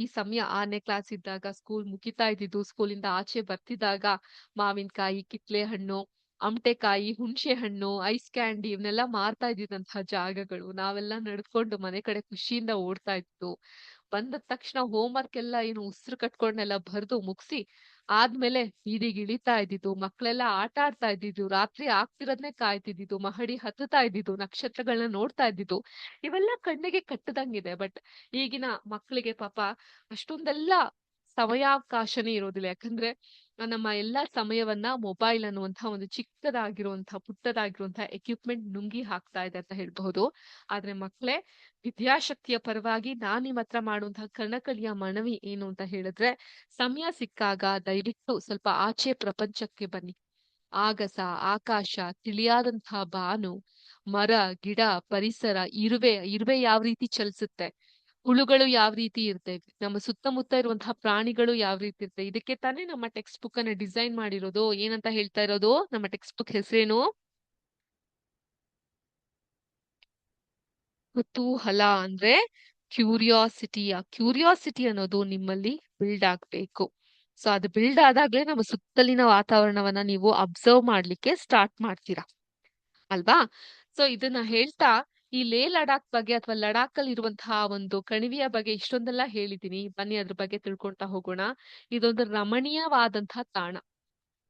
ಈ ಸಮಯ 6ನೇ ಕ್ಲಾಸ್ ಇದ್ದಾಗ ಸ್ಕೂಲ್ ಮುಗಿತಾ ಇದ್ದಿದ್ದು, ಸ್ಕೂಲಿಂದ ಆಚೆ ಬರ್ತಿದ್ದಾಗ ಮಾವಿನಕಾಯಿ, ಕಿತ್ಲೆ ಹಣ್ಣು, ಅಮಟೆಕಾಯಿ, ಹುಣಸೆ ಹಣ್ಣು, ಐಸ್ ಕ್ಯಾಂಡಿ ಇವನ್ನೆಲ್ಲ ಮಾರ್ತಾ ಇದ್ದಿದ್ದಂತಹ ಜಾಗಗಳು. ನಾವೆಲ್ಲ ನಡ್ಕೊಂಡು ಮನೆ ಕಡೆ ಖುಷಿಯಿಂದ ಓಡ್ತಾ ಇತ್ತು. ಬಂದ ತಕ್ಷಣ ಹೋಮ್ ವರ್ಕ್ ಎಲ್ಲ ಏನು ಉಸಿರು ಕಟ್ಕೊಂಡೆಲ್ಲ ಬರ್ದು ಮುಗಿಸಿ ಆದ್ಮೇಲೆ ಬೀದಿಗೆ ಇಳಿತಾ ಇದ್ದಿದ್ದು, ಮಕ್ಳೆಲ್ಲ ಆಟ ಆಡ್ತಾ ಇದ್ದಿದ್ದು, ರಾತ್ರಿ ಆಗ್ತಿರೋದ್ನೇ ಕಾಯ್ತಿದ್ದಿದ್ದು, ಮಹಡಿ ಹತ್ತುತ್ತಾ ಇದ್ದಿದ್ದು, ನಕ್ಷತ್ರಗಳನ್ನ ನೋಡ್ತಾ ಇದ್ದಿದ್ದು, ಇವೆಲ್ಲ ಕಣ್ಣಿಗೆ ಕಟ್ಟದಂಗಿದೆ. ಬಟ್ ಈಗಿನ ಮಕ್ಕಳಿಗೆ ಪಾಪ ಅಷ್ಟೊಂದೆಲ್ಲ ಸಮಯಾವಕಾಶನೇ ಇರೋದಿಲ್ಲ. ಯಾಕಂದ್ರೆ ನಮ್ಮ ಎಲ್ಲಾ ಸಮಯವನ್ನ ಮೊಬೈಲ್ ಅನ್ನುವಂತಹ ಒಂದು ಚಿಕ್ಕದಾಗಿರುವಂತಹ ಪುಟ್ಟದಾಗಿರುವಂತಹ ಎಕ್ವಿಪ್ಮೆಂಟ್ ನುಂಗಿ ಹಾಕ್ತಾ ಇದೆ ಅಂತ ಹೇಳ್ಬಹುದು. ಆದ್ರೆ ಮಕ್ಕಳೇ, ವಿದ್ಯಾಶಕ್ತಿಯ ಪರವಾಗಿ ನಾನ್ ನಿಮ್ ಹತ್ರ ಮಾಡುವಂತಹ ಕಣಕಳಿಯ ಮನವಿ ಏನು ಅಂತ ಹೇಳಿದ್ರೆ, ಸಮಯ ಸಿಕ್ಕಾಗ ದಯವಿಟ್ಟು ಸ್ವಲ್ಪ ಆಚೆ ಪ್ರಪಂಚಕ್ಕೆ ಬನ್ನಿ. ಆಗಸ, ಆಕಾಶ, ತಿಳಿಯಾದಂತಹ ಬಾನು, ಮರ, ಗಿಡ, ಪರಿಸರ, ಇರುವೆ ಯಾವ ರೀತಿ ಚಲಿಸುತ್ತೆ, ಹುಳುಗಳು ಯಾವ ರೀತಿ ಇರ್ತವೆ, ನಮ್ಮ ಸುತ್ತಮುತ್ತ ಇರುವಂತಹ ಪ್ರಾಣಿಗಳು ಯಾವ ರೀತಿ ಇರ್ತವೆ, ಇದಕ್ಕೆ ತಾನೇ ನಮ್ಮ ಟೆಕ್ಸ್ಟ್ ಬುಕ್ ಅನ್ನ ಡಿಸೈನ್ ಮಾಡಿರೋದು. ಏನಂತ ಹೇಳ್ತಾ ಇರೋದು? ನಮ್ಮ ಟೆಕ್ಸ್ಟ್ ಬುಕ್ ಹೆಸರೇನು? ಕುತೂಹಲ ಅಂದ್ರೆ ಕ್ಯೂರಿಯಾಸಿಟಿ. ಆ ಕ್ಯೂರಿಯಾಸಿಟಿ ಅನ್ನೋದು ನಿಮ್ಮಲ್ಲಿ ಬಿಲ್ಡ್ ಆಗ್ಬೇಕು. ಸೊ ಅದು ಬಿಲ್ಡ್ ಆದಾಗ್ಲೇ ನಮ್ಮ ಸುತ್ತಲಿನ ವಾತಾವರಣವನ್ನ ನೀವು ಅಬ್ಸರ್ವ್ ಮಾಡ್ಲಿಕ್ಕೆ ಸ್ಟಾರ್ಟ್ ಮಾಡ್ತೀರಾ, ಅಲ್ವಾ? ಸೊ ಇದನ್ನ ಹೇಳ್ತಾ ಈ ಲೇ ಲಡಾಖ್ ಬಗ್ಗೆ ಅಥವಾ ಲಡಾಖ್ ಅಲ್ಲಿ ಇರುವಂತಹ ಒಂದು ಕಣಿವೆಯ ಬಗ್ಗೆ ಇಷ್ಟೊಂದೆಲ್ಲ ಹೇಳಿದೀನಿ. ಬನ್ನಿ ಅದ್ರ ಬಗ್ಗೆ ತಿಳ್ಕೊಳ್ತಾ ಹೋಗೋಣ. ಇದೊಂದು ರಮಣೀಯವಾದಂತಹ ತಾಣ.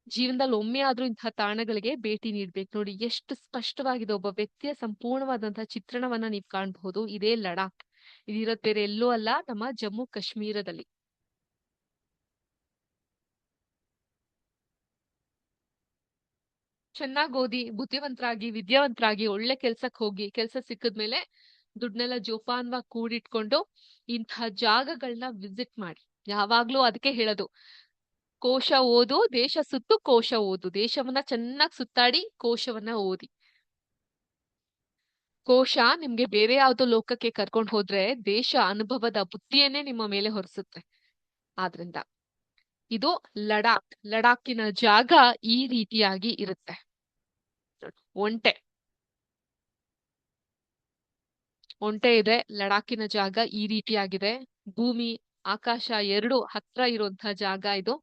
ಜೀವನದಲ್ಲಿ ಒಮ್ಮೆ ಆದ್ರೂ ಇಂತಹ ತಾಣಗಳಿಗೆ ಭೇಟಿ ನೀಡ್ಬೇಕು. ನೋಡಿ ಎಷ್ಟು ಸ್ಪಷ್ಟವಾಗಿದೆ. ಒಬ್ಬ ವ್ಯಕ್ತಿಯ ಸಂಪೂರ್ಣವಾದಂತಹ ಚಿತ್ರಣವನ್ನ ನೀವು ಕಾಣಬಹುದು. ಇದೇ ಲಡಾಖ್. ಇದಿರೋದ್ ಬೇರೆ ಎಲ್ಲೂ ಅಲ್ಲ, ನಮ್ಮ ಜಮ್ಮು ಕಾಶ್ಮೀರದಲ್ಲಿ. ಚೆನ್ನಾಗ್ ಓದಿ, ಬುದ್ಧಿವಂತರಾಗಿ, ವಿದ್ಯಾವಂತರಾಗಿ, ಒಳ್ಳೆ ಕೆಲ್ಸಕ್ ಹೋಗಿ, ಕೆಲ್ಸ ಸಿಕ್ಕಿದ್ಮೇಲೆ ದುಡ್ನೆಲ್ಲ ಜೋಪಾನ್ವಾಗಿ ಕೂಡಿಟ್ಕೊಂಡು ಇಂತಹ ಜಾಗಗಳನ್ನ ವಿಸಿಟ್ ಮಾಡಿ. ಯಾವಾಗ್ಲೂ ಅದಕ್ಕೆ ಹೇಳೋದು, ಕೋಶ ಓದು, ದೇಶ ಸುತ್ತು, ಕೋಶ ಓದು. ದೇಶವನ್ನ ಚೆನ್ನಾಗಿ ಸುತ್ತಾಡಿ, ಕೋಶವನ್ನ ಓದಿ. ಕೋಶ ನಿಮ್ಗೆ ಬೇರೆ ಯಾವ್ದೋ ಲೋಕಕ್ಕೆ ಕರ್ಕೊಂಡು ಹೋದ್ರೆ ದೇಶ ಅನುಭವದ ಬುದ್ಧಿಯನ್ನೇ ನಿಮ್ಮ ಮೇಲೆ ಹೊರಿಸುತ್ತೆ. ಆದ್ರಿಂದ ಇದು ಲಡಾಖ್. ಲಡಾಖಿನ ಜಾಗ ಈ ರೀತಿಯಾಗಿ ಇರುತ್ತೆ. ಒಂಟೆ ಒಂಟೆ ಇದೆ. ಲಡಾಖಿನ ಜಾಗ ಈ ರೀತಿಯಾಗಿದೆ. ಭೂಮಿ ಆಕಾಶ ಎರಡು ಹತ್ರ ಇರುವಂತಹ ಜಾಗ ಇದು.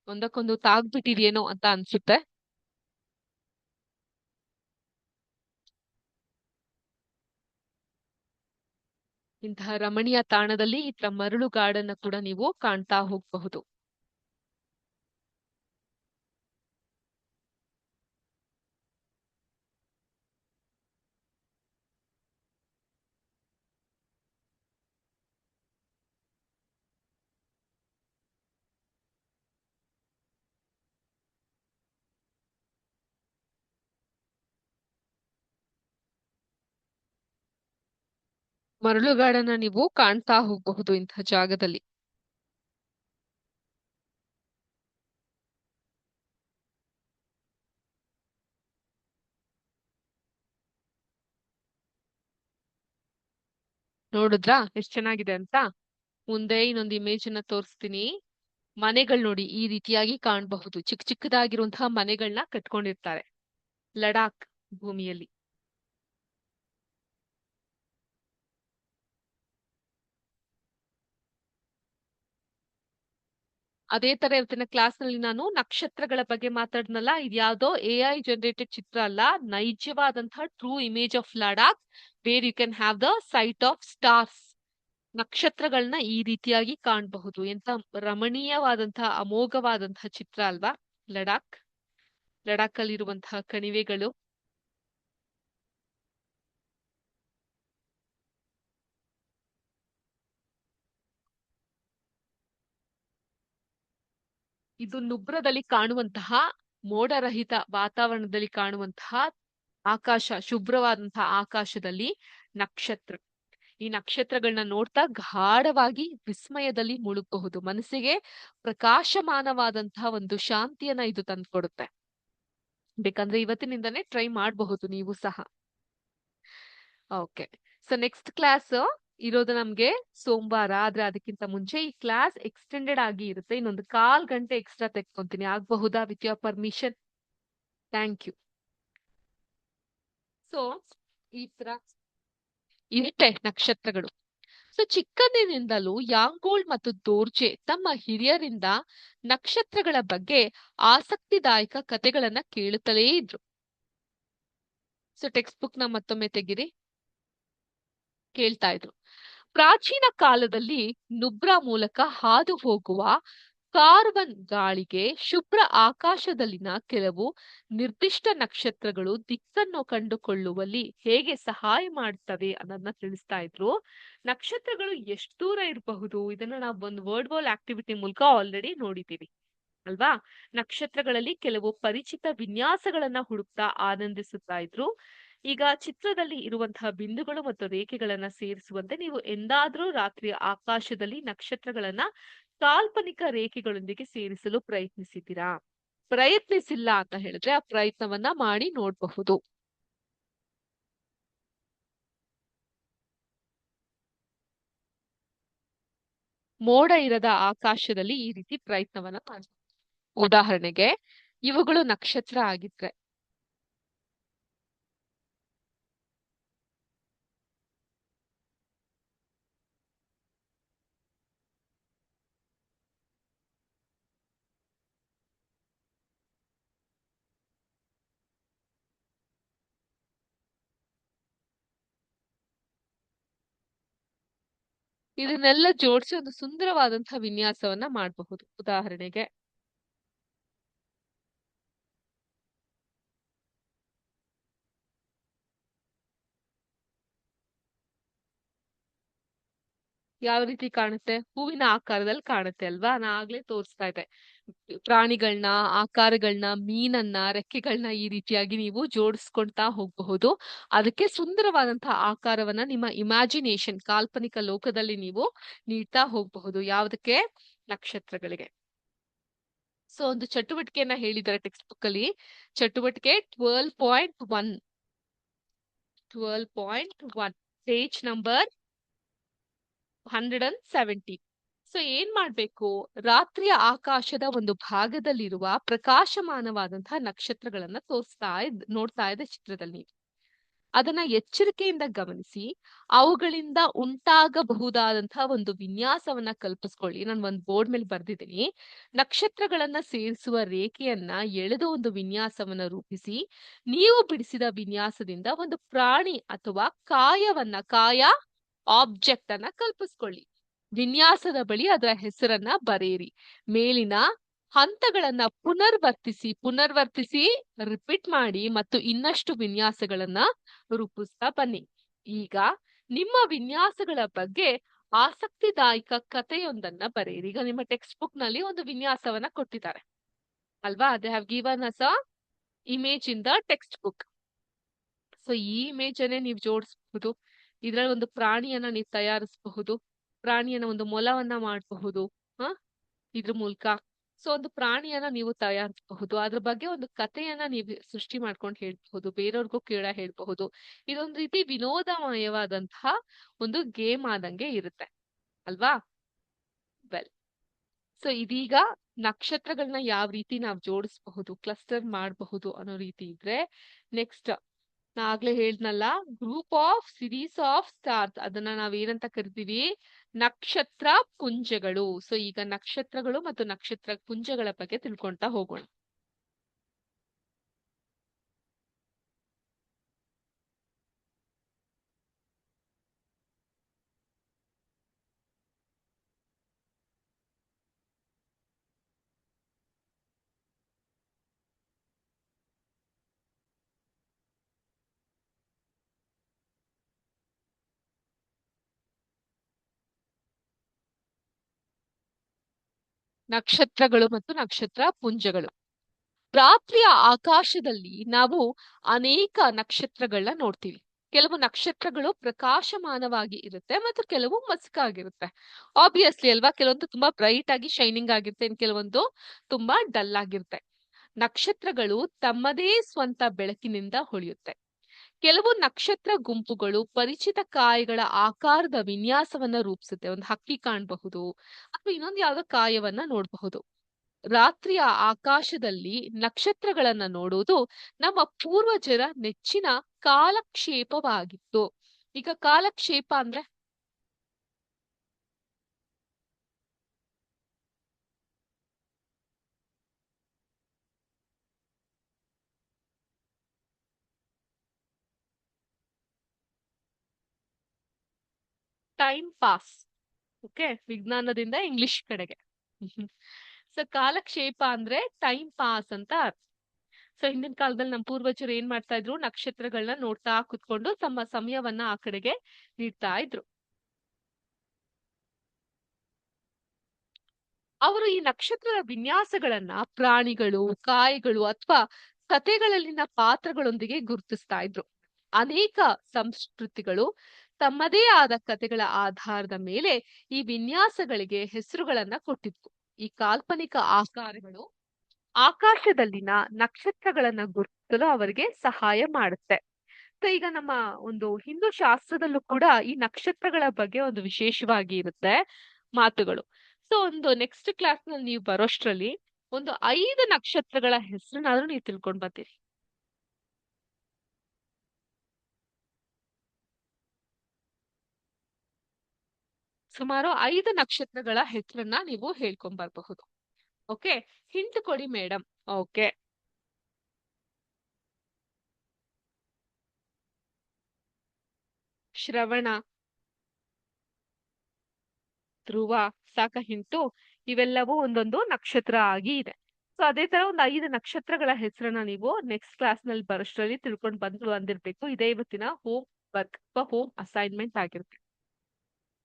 ಒಂದಕ್ಕೊಂದು ತಾಗ್ಬಿಟ್ಟಿದೆಯೇನೋ ಅಂತ ಅನ್ಸುತ್ತೆ. ಇಂತಹ ರಮಣೀಯ ತಾಣದಲ್ಲಿ ಇತರ ಮರಳುಗಾಡನ್ನ ಕೂಡ ನೀವು ಕಾಣ್ತಾ ಹೋಗಬಹುದು. ಮರಳುಗಾಡನ್ನ ನೀವು ಕಾಣ್ತಾ ಹೋಗಬಹುದು ಇಂತಹ ಜಾಗದಲ್ಲಿ. ನೋಡಿದ್ರಾ ಎಷ್ಟ್ ಚೆನ್ನಾಗಿದೆ ಅಂತ? ಮುಂದೆ ಇನ್ನೊಂದು ಇಮೇಜ್ ಅನ್ನ ತೋರಿಸ್ತೀನಿ. ಮನೆಗಳು ನೋಡಿ ಈ ರೀತಿಯಾಗಿ ಕಾಣಬಹುದು. ಚಿಕ್ಕ ಚಿಕ್ಕದಾಗಿರುವಂತಹ ಮನೆಗಳನ್ನ ಕಟ್ಕೊಂಡಿರ್ತಾರೆ ಲಡಾಖ್ ಭೂಮಿಯಲ್ಲಿ. ಅದೇ ತರ ಇವತ್ತಿನ ಕ್ಲಾಸ್ ನಲ್ಲಿ ನಾನು ನಕ್ಷತ್ರಗಳ ಬಗ್ಗೆ ಮಾತಾಡ್ನಲ್ಲ, ಇದ್ಯಾವುದೋ AI ಜನರೇಟೆಡ್ ಚಿತ್ರ ಅಲ್ಲ, ನೈಜವಾದಂತಹ true image of Ladakh, where you can have the sight of stars. ನಕ್ಷತ್ರಗಳನ್ನ ಈ ರೀತಿಯಾಗಿ ಕಾಣಬಹುದು. ಎಂತ ರಮಣೀಯವಾದಂತಹ ಅಮೋಘವಾದಂತಹ ಚಿತ್ರ ಅಲ್ವಾ ಲಡಾಖ್. ಲಡಾಖ್ ಅಲ್ಲಿರುವಂತಹ ಕಣಿವೆಗಳು. ಇದು ನುಬ್ರದಲ್ಲಿ ಕಾಣುವಂತಹ ಮೋಡರಹಿತ ವಾತಾವರಣದಲ್ಲಿ ಕಾಣುವಂತಹ ಆಕಾಶ, ಶುಭ್ರವಾದಂತಹ ಆಕಾಶದಲ್ಲಿ ನಕ್ಷತ್ರ. ಈ ನಕ್ಷತ್ರಗಳನ್ನ ನೋಡ್ತಾ ಗಾಢವಾಗಿ ವಿಸ್ಮಯದಲ್ಲಿ ಮುಳುಗಬಹುದು. ಮನಸ್ಸಿಗೆ ಪ್ರಕಾಶಮಾನವಾದಂತಹ ಒಂದು ಶಾಂತಿಯನ್ನ ಇದು ತಂದ್ಕೊಡುತ್ತೆ. ಬೇಕಂದ್ರೆ ಇವತ್ತಿನಿಂದಾನೇ ಟ್ರೈ ಮಾಡಬಹುದು ನೀವು ಸಹ. ಓಕೆ, ಸೊ ನೆಕ್ಸ್ಟ್ ಕ್ಲಾಸ್ ಇರೋದು ನಮ್ಗೆ ಸೋಮವಾರ. ಆದ್ರೆ ಅದಕ್ಕಿಂತ ಮುಂಚೆ ಈ ಕ್ಲಾಸ್ ಎಕ್ಸ್ಟೆಂಡೆಡ್ ಆಗಿ ಇರುತ್ತೆ. ಇನ್ನೊಂದು 1/4 ಗಂಟೆ ಎಕ್ಸ್ಟ್ರಾ ತೆಕ್ಕೊಂತೀನಿ, ಆಗಬಹುದಾ with your permission? Thank you. So ಈ ತರ ಇರುತ್ತೆ ನಕ್ಷತ್ರಗಳು. ಸೊ ಚಿಕ್ಕಂದಿನಿಂದಲೂ ಯಾಂಗೂಳ್ ಮತ್ತು ದೋರ್ಜೆ ತಮ್ಮ ಹಿರಿಯರಿಂದ ನಕ್ಷತ್ರಗಳ ಬಗ್ಗೆ ಆಸಕ್ತಿದಾಯಕ ಕಥೆಗಳನ್ನ ಕೇಳುತ್ತಲೇ ಇದ್ರು. ಸೊ ಟೆಕ್ಸ್ಟ್ ಬುಕ್ ನ ಮತ್ತೊಮ್ಮೆ ತೆಗಿರಿ. ಕೇಳ್ತಾ ಇದ್ರು. ಪ್ರಾಚೀನ ಕಾಲದಲ್ಲಿ ನುಬ್ರಾ ಮೂಲಕ ಹಾದು ಹೋಗುವ ಕಾರ್ವನ್ ಗಾಳಿಗೆ ಶುಭ್ರ ಆಕಾಶದಲ್ಲಿನ ಕೆಲವು ನಿರ್ದಿಷ್ಟ ನಕ್ಷತ್ರಗಳು ದಿಕ್ಕನ್ನು ಕಂಡುಕೊಳ್ಳುವಲ್ಲಿ ಹೇಗೆ ಸಹಾಯ ಮಾಡ್ತವೆ ಅನ್ನೋದನ್ನ ತಿಳಿಸ್ತಾ ಇದ್ರು. ನಕ್ಷತ್ರಗಳು ಎಷ್ಟು ದೂರ ಇರಬಹುದು ಇದನ್ನ ನಾವು ಒಂದು ವರ್ಡ್ ವಾಲ್ ಆಕ್ಟಿವಿಟಿ ಮೂಲಕ ಆಲ್ರೆಡಿ ನೋಡಿದ್ದೀವಿ ಅಲ್ವಾ? ನಕ್ಷತ್ರಗಳಲ್ಲಿ ಕೆಲವು ಪರಿಚಿತ ವಿನ್ಯಾಸಗಳನ್ನ ಹುಡುಕ್ತಾ ಆನಂದಿಸುತ್ತಾ ಇದ್ರು. ಈಗ ಚಿತ್ರದಲ್ಲಿ ಇರುವಂತಹ ಬಿಂದುಗಳು ಮತ್ತು ರೇಖೆಗಳನ್ನ ಸೇರಿಸುವಂತೆ ನೀವು ಎಂದಾದ್ರೂ ರಾತ್ರಿಯ ಆಕಾಶದಲ್ಲಿ ನಕ್ಷತ್ರಗಳನ್ನ ಕಾಲ್ಪನಿಕ ರೇಖೆಗಳೊಂದಿಗೆ ಸೇರಿಸಲು ಪ್ರಯತ್ನಿಸಿದ್ದೀರಾ? ಪ್ರಯತ್ನಿಸಿಲ್ಲ ಅಂತ ಹೇಳಿದ್ರೆ ಆ ಪ್ರಯತ್ನವನ್ನ ಮಾಡಿ ನೋಡಬಹುದು. ಮೋಡ ಇರದ ಆಕಾಶದಲ್ಲಿ ಈ ರೀತಿ ಪ್ರಯತ್ನವನ್ನ ಮಾಡಿ. ಉದಾಹರಣೆಗೆ ಇವುಗಳು ನಕ್ಷತ್ರ ಆಗಿದ್ರೆ ಇದನ್ನೆಲ್ಲ ಜೋಡಿಸಿ ಒಂದು ಸುಂದರವಾದಂತಹ ವಿನ್ಯಾಸವನ್ನ ಮಾಡಬಹುದು. ಉದಾಹರಣೆಗೆ ಯಾವ ರೀತಿ ಕಾಣುತ್ತೆ? ಹೂವಿನ ಆಕಾರದಲ್ಲಿ ಕಾಣುತ್ತೆ ಅಲ್ವಾ? ನಾ ಆಗ್ಲೇ ತೋರಿಸ್ತಾ ಇದ್ದೆ. ಪ್ರಾಣಿಗಳನ್ನ, ಆಕಾರಗಳನ್ನ, ಮೀನನ್ನ, ರೆಕ್ಕೆಗಳನ್ನ ಈ ರೀತಿಯಾಗಿ ನೀವು ಜೋಡಿಸ್ಕೊಳ್ತಾ ಹೋಗಬಹುದು. ಅದಕ್ಕೆ ಸುಂದರವಾದಂತಹ ಆಕಾರವನ್ನ ನಿಮ್ಮ ಇಮ್ಯಾಜಿನೇಷನ್, ಕಾಲ್ಪನಿಕ ಲೋಕದಲ್ಲಿ ನೀವು ನೀಡ್ತಾ ಹೋಗಬಹುದು. ಯಾವುದಕ್ಕೆ? ನಕ್ಷತ್ರಗಳಿಗೆ. ಸೊ ಒಂದು ಚಟುವಟಿಕೆಯನ್ನ ಹೇಳಿದ್ದಾರೆ ಟೆಕ್ಸ್ಟ್ ಬುಕ್ ಅಲ್ಲಿ. ಚಟುವಟಿಕೆ 12.1 12.1 ಪೇಜ್ ನಂಬರ್ 170. ಸೊ ಏನ್ ಮಾಡ್ಬೇಕು? ರಾತ್ರಿಯ ಆಕಾಶದ ಒಂದು ಭಾಗದಲ್ಲಿರುವ ಪ್ರಕಾಶಮಾನವಾದಂತಹ ನಕ್ಷತ್ರಗಳನ್ನ ನೋಡ್ತಾ ಇದೆ ಚಿತ್ರದಲ್ಲಿ ನೀವು. ಅದನ್ನ ಎಚ್ಚರಿಕೆಯಿಂದ ಗಮನಿಸಿ ಅವುಗಳಿಂದ ಉಂಟಾಗಬಹುದಾದಂತಹ ಒಂದು ವಿನ್ಯಾಸವನ್ನ ಕಲ್ಪಿಸ್ಕೊಳ್ಳಿ. ನಾನು ಒಂದು ಬೋರ್ಡ್ ಮೇಲೆ ಬರ್ದಿದ್ದೀನಿ. ನಕ್ಷತ್ರಗಳನ್ನ ಸೇರಿಸುವ ರೇಖೆಯನ್ನ ಎಳೆದು ಒಂದು ವಿನ್ಯಾಸವನ್ನ ರೂಪಿಸಿ, ನೀವು ಬಿಡಿಸಿದ ವಿನ್ಯಾಸದಿಂದ ಒಂದು ಪ್ರಾಣಿ ಅಥವಾ ಕಾಯ ಆಬ್ಜೆಕ್ಟ್ ಅನ್ನ ಕಲ್ಪಿಸ್ಕೊಳ್ಳಿ. ವಿನ್ಯಾಸದ ಬಳಿ ಅದರ ಹೆಸರನ್ನ ಬರೆಯಿರಿ. ಮೇಲಿನ ಹಂತಗಳನ್ನ ಪುನರ್ವರ್ತಿಸಿ ರಿಪೀಟ್ ಮಾಡಿ ಮತ್ತು ಇನ್ನಷ್ಟು ವಿನ್ಯಾಸಗಳನ್ನ ರೂಪಿಸ್ತಾ ಬನ್ನಿ. ಈಗ ನಿಮ್ಮ ವಿನ್ಯಾಸಗಳ ಬಗ್ಗೆ ಆಸಕ್ತಿದಾಯಕ ಕಥೆಯೊಂದನ್ನ ಬರೆಯಿರಿ. ಈಗ ನಿಮ್ಮ ಟೆಕ್ಸ್ಟ್ ಬುಕ್ ನಲ್ಲಿ ಒಂದು ವಿನ್ಯಾಸವನ್ನ ಕೊಟ್ಟಿದ್ದಾರೆ ಅಲ್ವಾ? They have given us a image in the text book. So ಈ ಇಮೇಜ್ ಅನ್ನೇ ನೀವು ಜೋಡಿಸಬಹುದು. ಇದ್ರಲ್ಲಿ ಒಂದು ಪ್ರಾಣಿಯನ್ನ ನೀವು ತಯಾರಿಸಬಹುದು. ಪ್ರಾಣಿಯನ್ನ ಒಂದು ಮೊಲವನ್ನ ಮಾಡಬಹುದು ಇದ್ರ ಮೂಲಕ. ಸೊ ಒಂದು ಪ್ರಾಣಿಯನ್ನ ನೀವು ತಯಾರಿಸಬಹುದು. ಅದ್ರ ಬಗ್ಗೆ ಒಂದು ಕಥೆಯನ್ನ ನೀವು ಸೃಷ್ಟಿ ಮಾಡ್ಕೊಂಡು ಹೇಳ್ಬಹುದು, ಬೇರೆಯವ್ರಿಗೂ ಹೇಳ್ಬಹುದು. ಇದೊಂದು ರೀತಿ ವಿನೋದಮಯವಾದಂತಹ ಒಂದು ಗೇಮ್ ಆದಂಗೆ ಇರುತ್ತೆ ಅಲ್ವಾ? ವೆಲ್, ಸೊ ಇದೀಗ ನಕ್ಷತ್ರಗಳನ್ನ ಯಾವ ರೀತಿ ನಾವು ಜೋಡಿಸಬಹುದು, ಕ್ಲಸ್ಟರ್ ಮಾಡಬಹುದು ಅನ್ನೋ ರೀತಿ ಇದ್ರೆ, ನೆಕ್ಸ್ಟ್ ನಾ ಆಗ್ಲೇ ಹೇಳ್ದ್ನಲ್ಲ, group of series of stars, ಅದನ್ನ ನಾವೇನಂತ ಕರಿತೀವಿ? ನಕ್ಷತ್ರ ಪುಂಜಗಳು. ಸೊ ಈಗ ನಕ್ಷತ್ರಗಳು ಮತ್ತು ನಕ್ಷತ್ರ ಪುಂಜಗಳ ಬಗ್ಗೆ ತಿಳ್ಕೊಂತಾ ಹೋಗೋಣ. ನಕ್ಷತ್ರಗಳು ಮತ್ತು ನಕ್ಷತ್ರ ಪುಂಜಗಳು. ರಾತ್ರಿಯ ಆಕಾಶದಲ್ಲಿ ನಾವು ಅನೇಕ ನಕ್ಷತ್ರಗಳನ್ನ ನೋಡ್ತೀವಿ. ಕೆಲವು ನಕ್ಷತ್ರಗಳು ಪ್ರಕಾಶಮಾನವಾಗಿ ಇರುತ್ತೆ ಮತ್ತು ಕೆಲವು ಮಸ್ಕಾಗಿರುತ್ತೆ. ಆಬ್ವಿಯಸ್ಲಿ ಅಲ್ವಾ? ಕೆಲವೊಂದು ತುಂಬಾ ಬ್ರೈಟ್ ಆಗಿ ಶೈನಿಂಗ್ ಆಗಿರುತ್ತೆ, ಇನ್ ಕೆಲವೊಂದು ತುಂಬಾ ಡಲ್ ಆಗಿರುತ್ತೆ. ನಕ್ಷತ್ರಗಳು ತಮ್ಮದೇ ಸ್ವಂತ ಬೆಳಕಿನಿಂದ ಹೊಳೆಯುತ್ತೆ. ಕೆಲವು ನಕ್ಷತ್ರ ಗುಂಪುಗಳು ಪರಿಚಿತ ಕಾಯಗಳ ಆಕಾರದ ವಿನ್ಯಾಸವನ್ನ ರೂಪಿಸುತ್ತೆ. ಒಂದು ಹಕ್ಕಿ ಕಾಣಬಹುದು ಅಥವಾ ಇನ್ನೊಂದು ಯಾವ್ದೋ ಕಾಯವನ್ನ ನೋಡಬಹುದು. ರಾತ್ರಿಯ ಆಕಾಶದಲ್ಲಿ ನಕ್ಷತ್ರಗಳನ್ನ ನೋಡುವುದು ನಮ್ಮ ಪೂರ್ವಜರ ನೆಚ್ಚಿನ ಕಾಲಕ್ಷೇಪವಾಗಿತ್ತು. ಈಗ ಕಾಲಕ್ಷೇಪ ಅಂದ್ರೆ ಟೈಮ್ ಪಾಸ್. ಓಕೆ, ವಿಜ್ಞಾನದಿಂದ ಇಂಗ್ಲಿಷ್ ಕಡೆಗೆ. ಸೊ ಕಾಲಕ್ಷೇಪ ಅಂದ್ರೆ ಟೈಮ್ ಪಾಸ್ ಅಂತ ಅರ್ಥ. ಸೊ ಹಿಂದಿನ ಕಾಲದಲ್ಲಿ ನಮ್ಮ ಪೂರ್ವಜರು ಏನ್ ಮಾಡ್ತಾ ಇದ್ರು? ನಕ್ಷತ್ರಗಳನ್ನ ನೋಡ್ತಾ ಕುತ್ಕೊಂಡು ತಮ್ಮ ಸಮಯವನ್ನ ಆ ಕಡೆಗೆ ನೀಡ್ತಾ ಇದ್ರು. ಅವರು ಈ ನಕ್ಷತ್ರದ ವಿನ್ಯಾಸಗಳನ್ನ ಪ್ರಾಣಿಗಳು, ಕಾಯಿಗಳು ಅಥವಾ ಕಥೆಗಳಲ್ಲಿನ ಪಾತ್ರಗಳೊಂದಿಗೆ ಗುರುತಿಸ್ತಾ ಇದ್ರು. ಅನೇಕ ಸಂಸ್ಕೃತಿಗಳು ತಮ್ಮದೇ ಆದ ಕಥೆಗಳ ಆಧಾರದ ಮೇಲೆ ಈ ವಿನ್ಯಾಸಗಳಿಗೆ ಹೆಸರುಗಳನ್ನ ಕೊಟ್ಟಿದ್ವು. ಈ ಕಾಲ್ಪನಿಕ ಆಕಾರಗಳು ಆಕಾಶದಲ್ಲಿನ ನಕ್ಷತ್ರಗಳನ್ನ ಗುರುತಿಸಲು ಅವರಿಗೆ ಸಹಾಯ ಮಾಡುತ್ತೆ. ಸೊ ಈಗ ನಮ್ಮ ಒಂದು ಹಿಂದೂ ಶಾಸ್ತ್ರದಲ್ಲೂ ಕೂಡ ಈ ನಕ್ಷತ್ರಗಳ ಬಗ್ಗೆ ಒಂದು ವಿಶೇಷವಾಗಿ ಇರುತ್ತೆ ಮಾತುಗಳು. ಸೊ ಒಂದು ನೆಕ್ಸ್ಟ್ ಕ್ಲಾಸ್ ನಲ್ಲಿ ನೀವು ಬರೋಷ್ಟ್ರಲ್ಲಿ ಒಂದು 5 ನಕ್ಷತ್ರಗಳ ಹೆಸರನ್ನಾದ್ರೂ ನೀವು ತಿಳ್ಕೊಂಡ್ ಬರ್ತೀರಿ. ಸುಮಾರು 5 ನಕ್ಷತ್ರಗಳ ಹೆಸರನ್ನ ನೀವು ಹೇಳ್ಕೊಂಡ್ ಬರಬಹುದು. ಓಕೆ, ಹಿಂಟ್ ಕೊಡಿ ಮೇಡಮ್. ಓಕೆ, ಶ್ರವಣ, ಧ್ರುವ, ಸಾಕ ಹಿಂಟು? ಇವೆಲ್ಲವೂ ಒಂದೊಂದು ನಕ್ಷತ್ರ ಆಗಿ ಇದೆ. ಸೊ ಅದೇ ತರ ಒಂದು 5 ನಕ್ಷತ್ರಗಳ ಹೆಸರನ್ನ ನೀವು ನೆಕ್ಸ್ಟ್ ಕ್ಲಾಸ್ ನಲ್ಲಿ ಬರೋಷ್ಟ್ರಲ್ಲಿ ತಿಳ್ಕೊಂಡು ಬಂದಿರ್ಬೇಕು. ಇದೇ ಇವತ್ತಿನ ಹೋಮ್ ವರ್ಕ್ ಅಥವಾ ಹೋಮ್ ಅಸೈನ್ಮೆಂಟ್ ಆಗಿರುತ್ತೆ.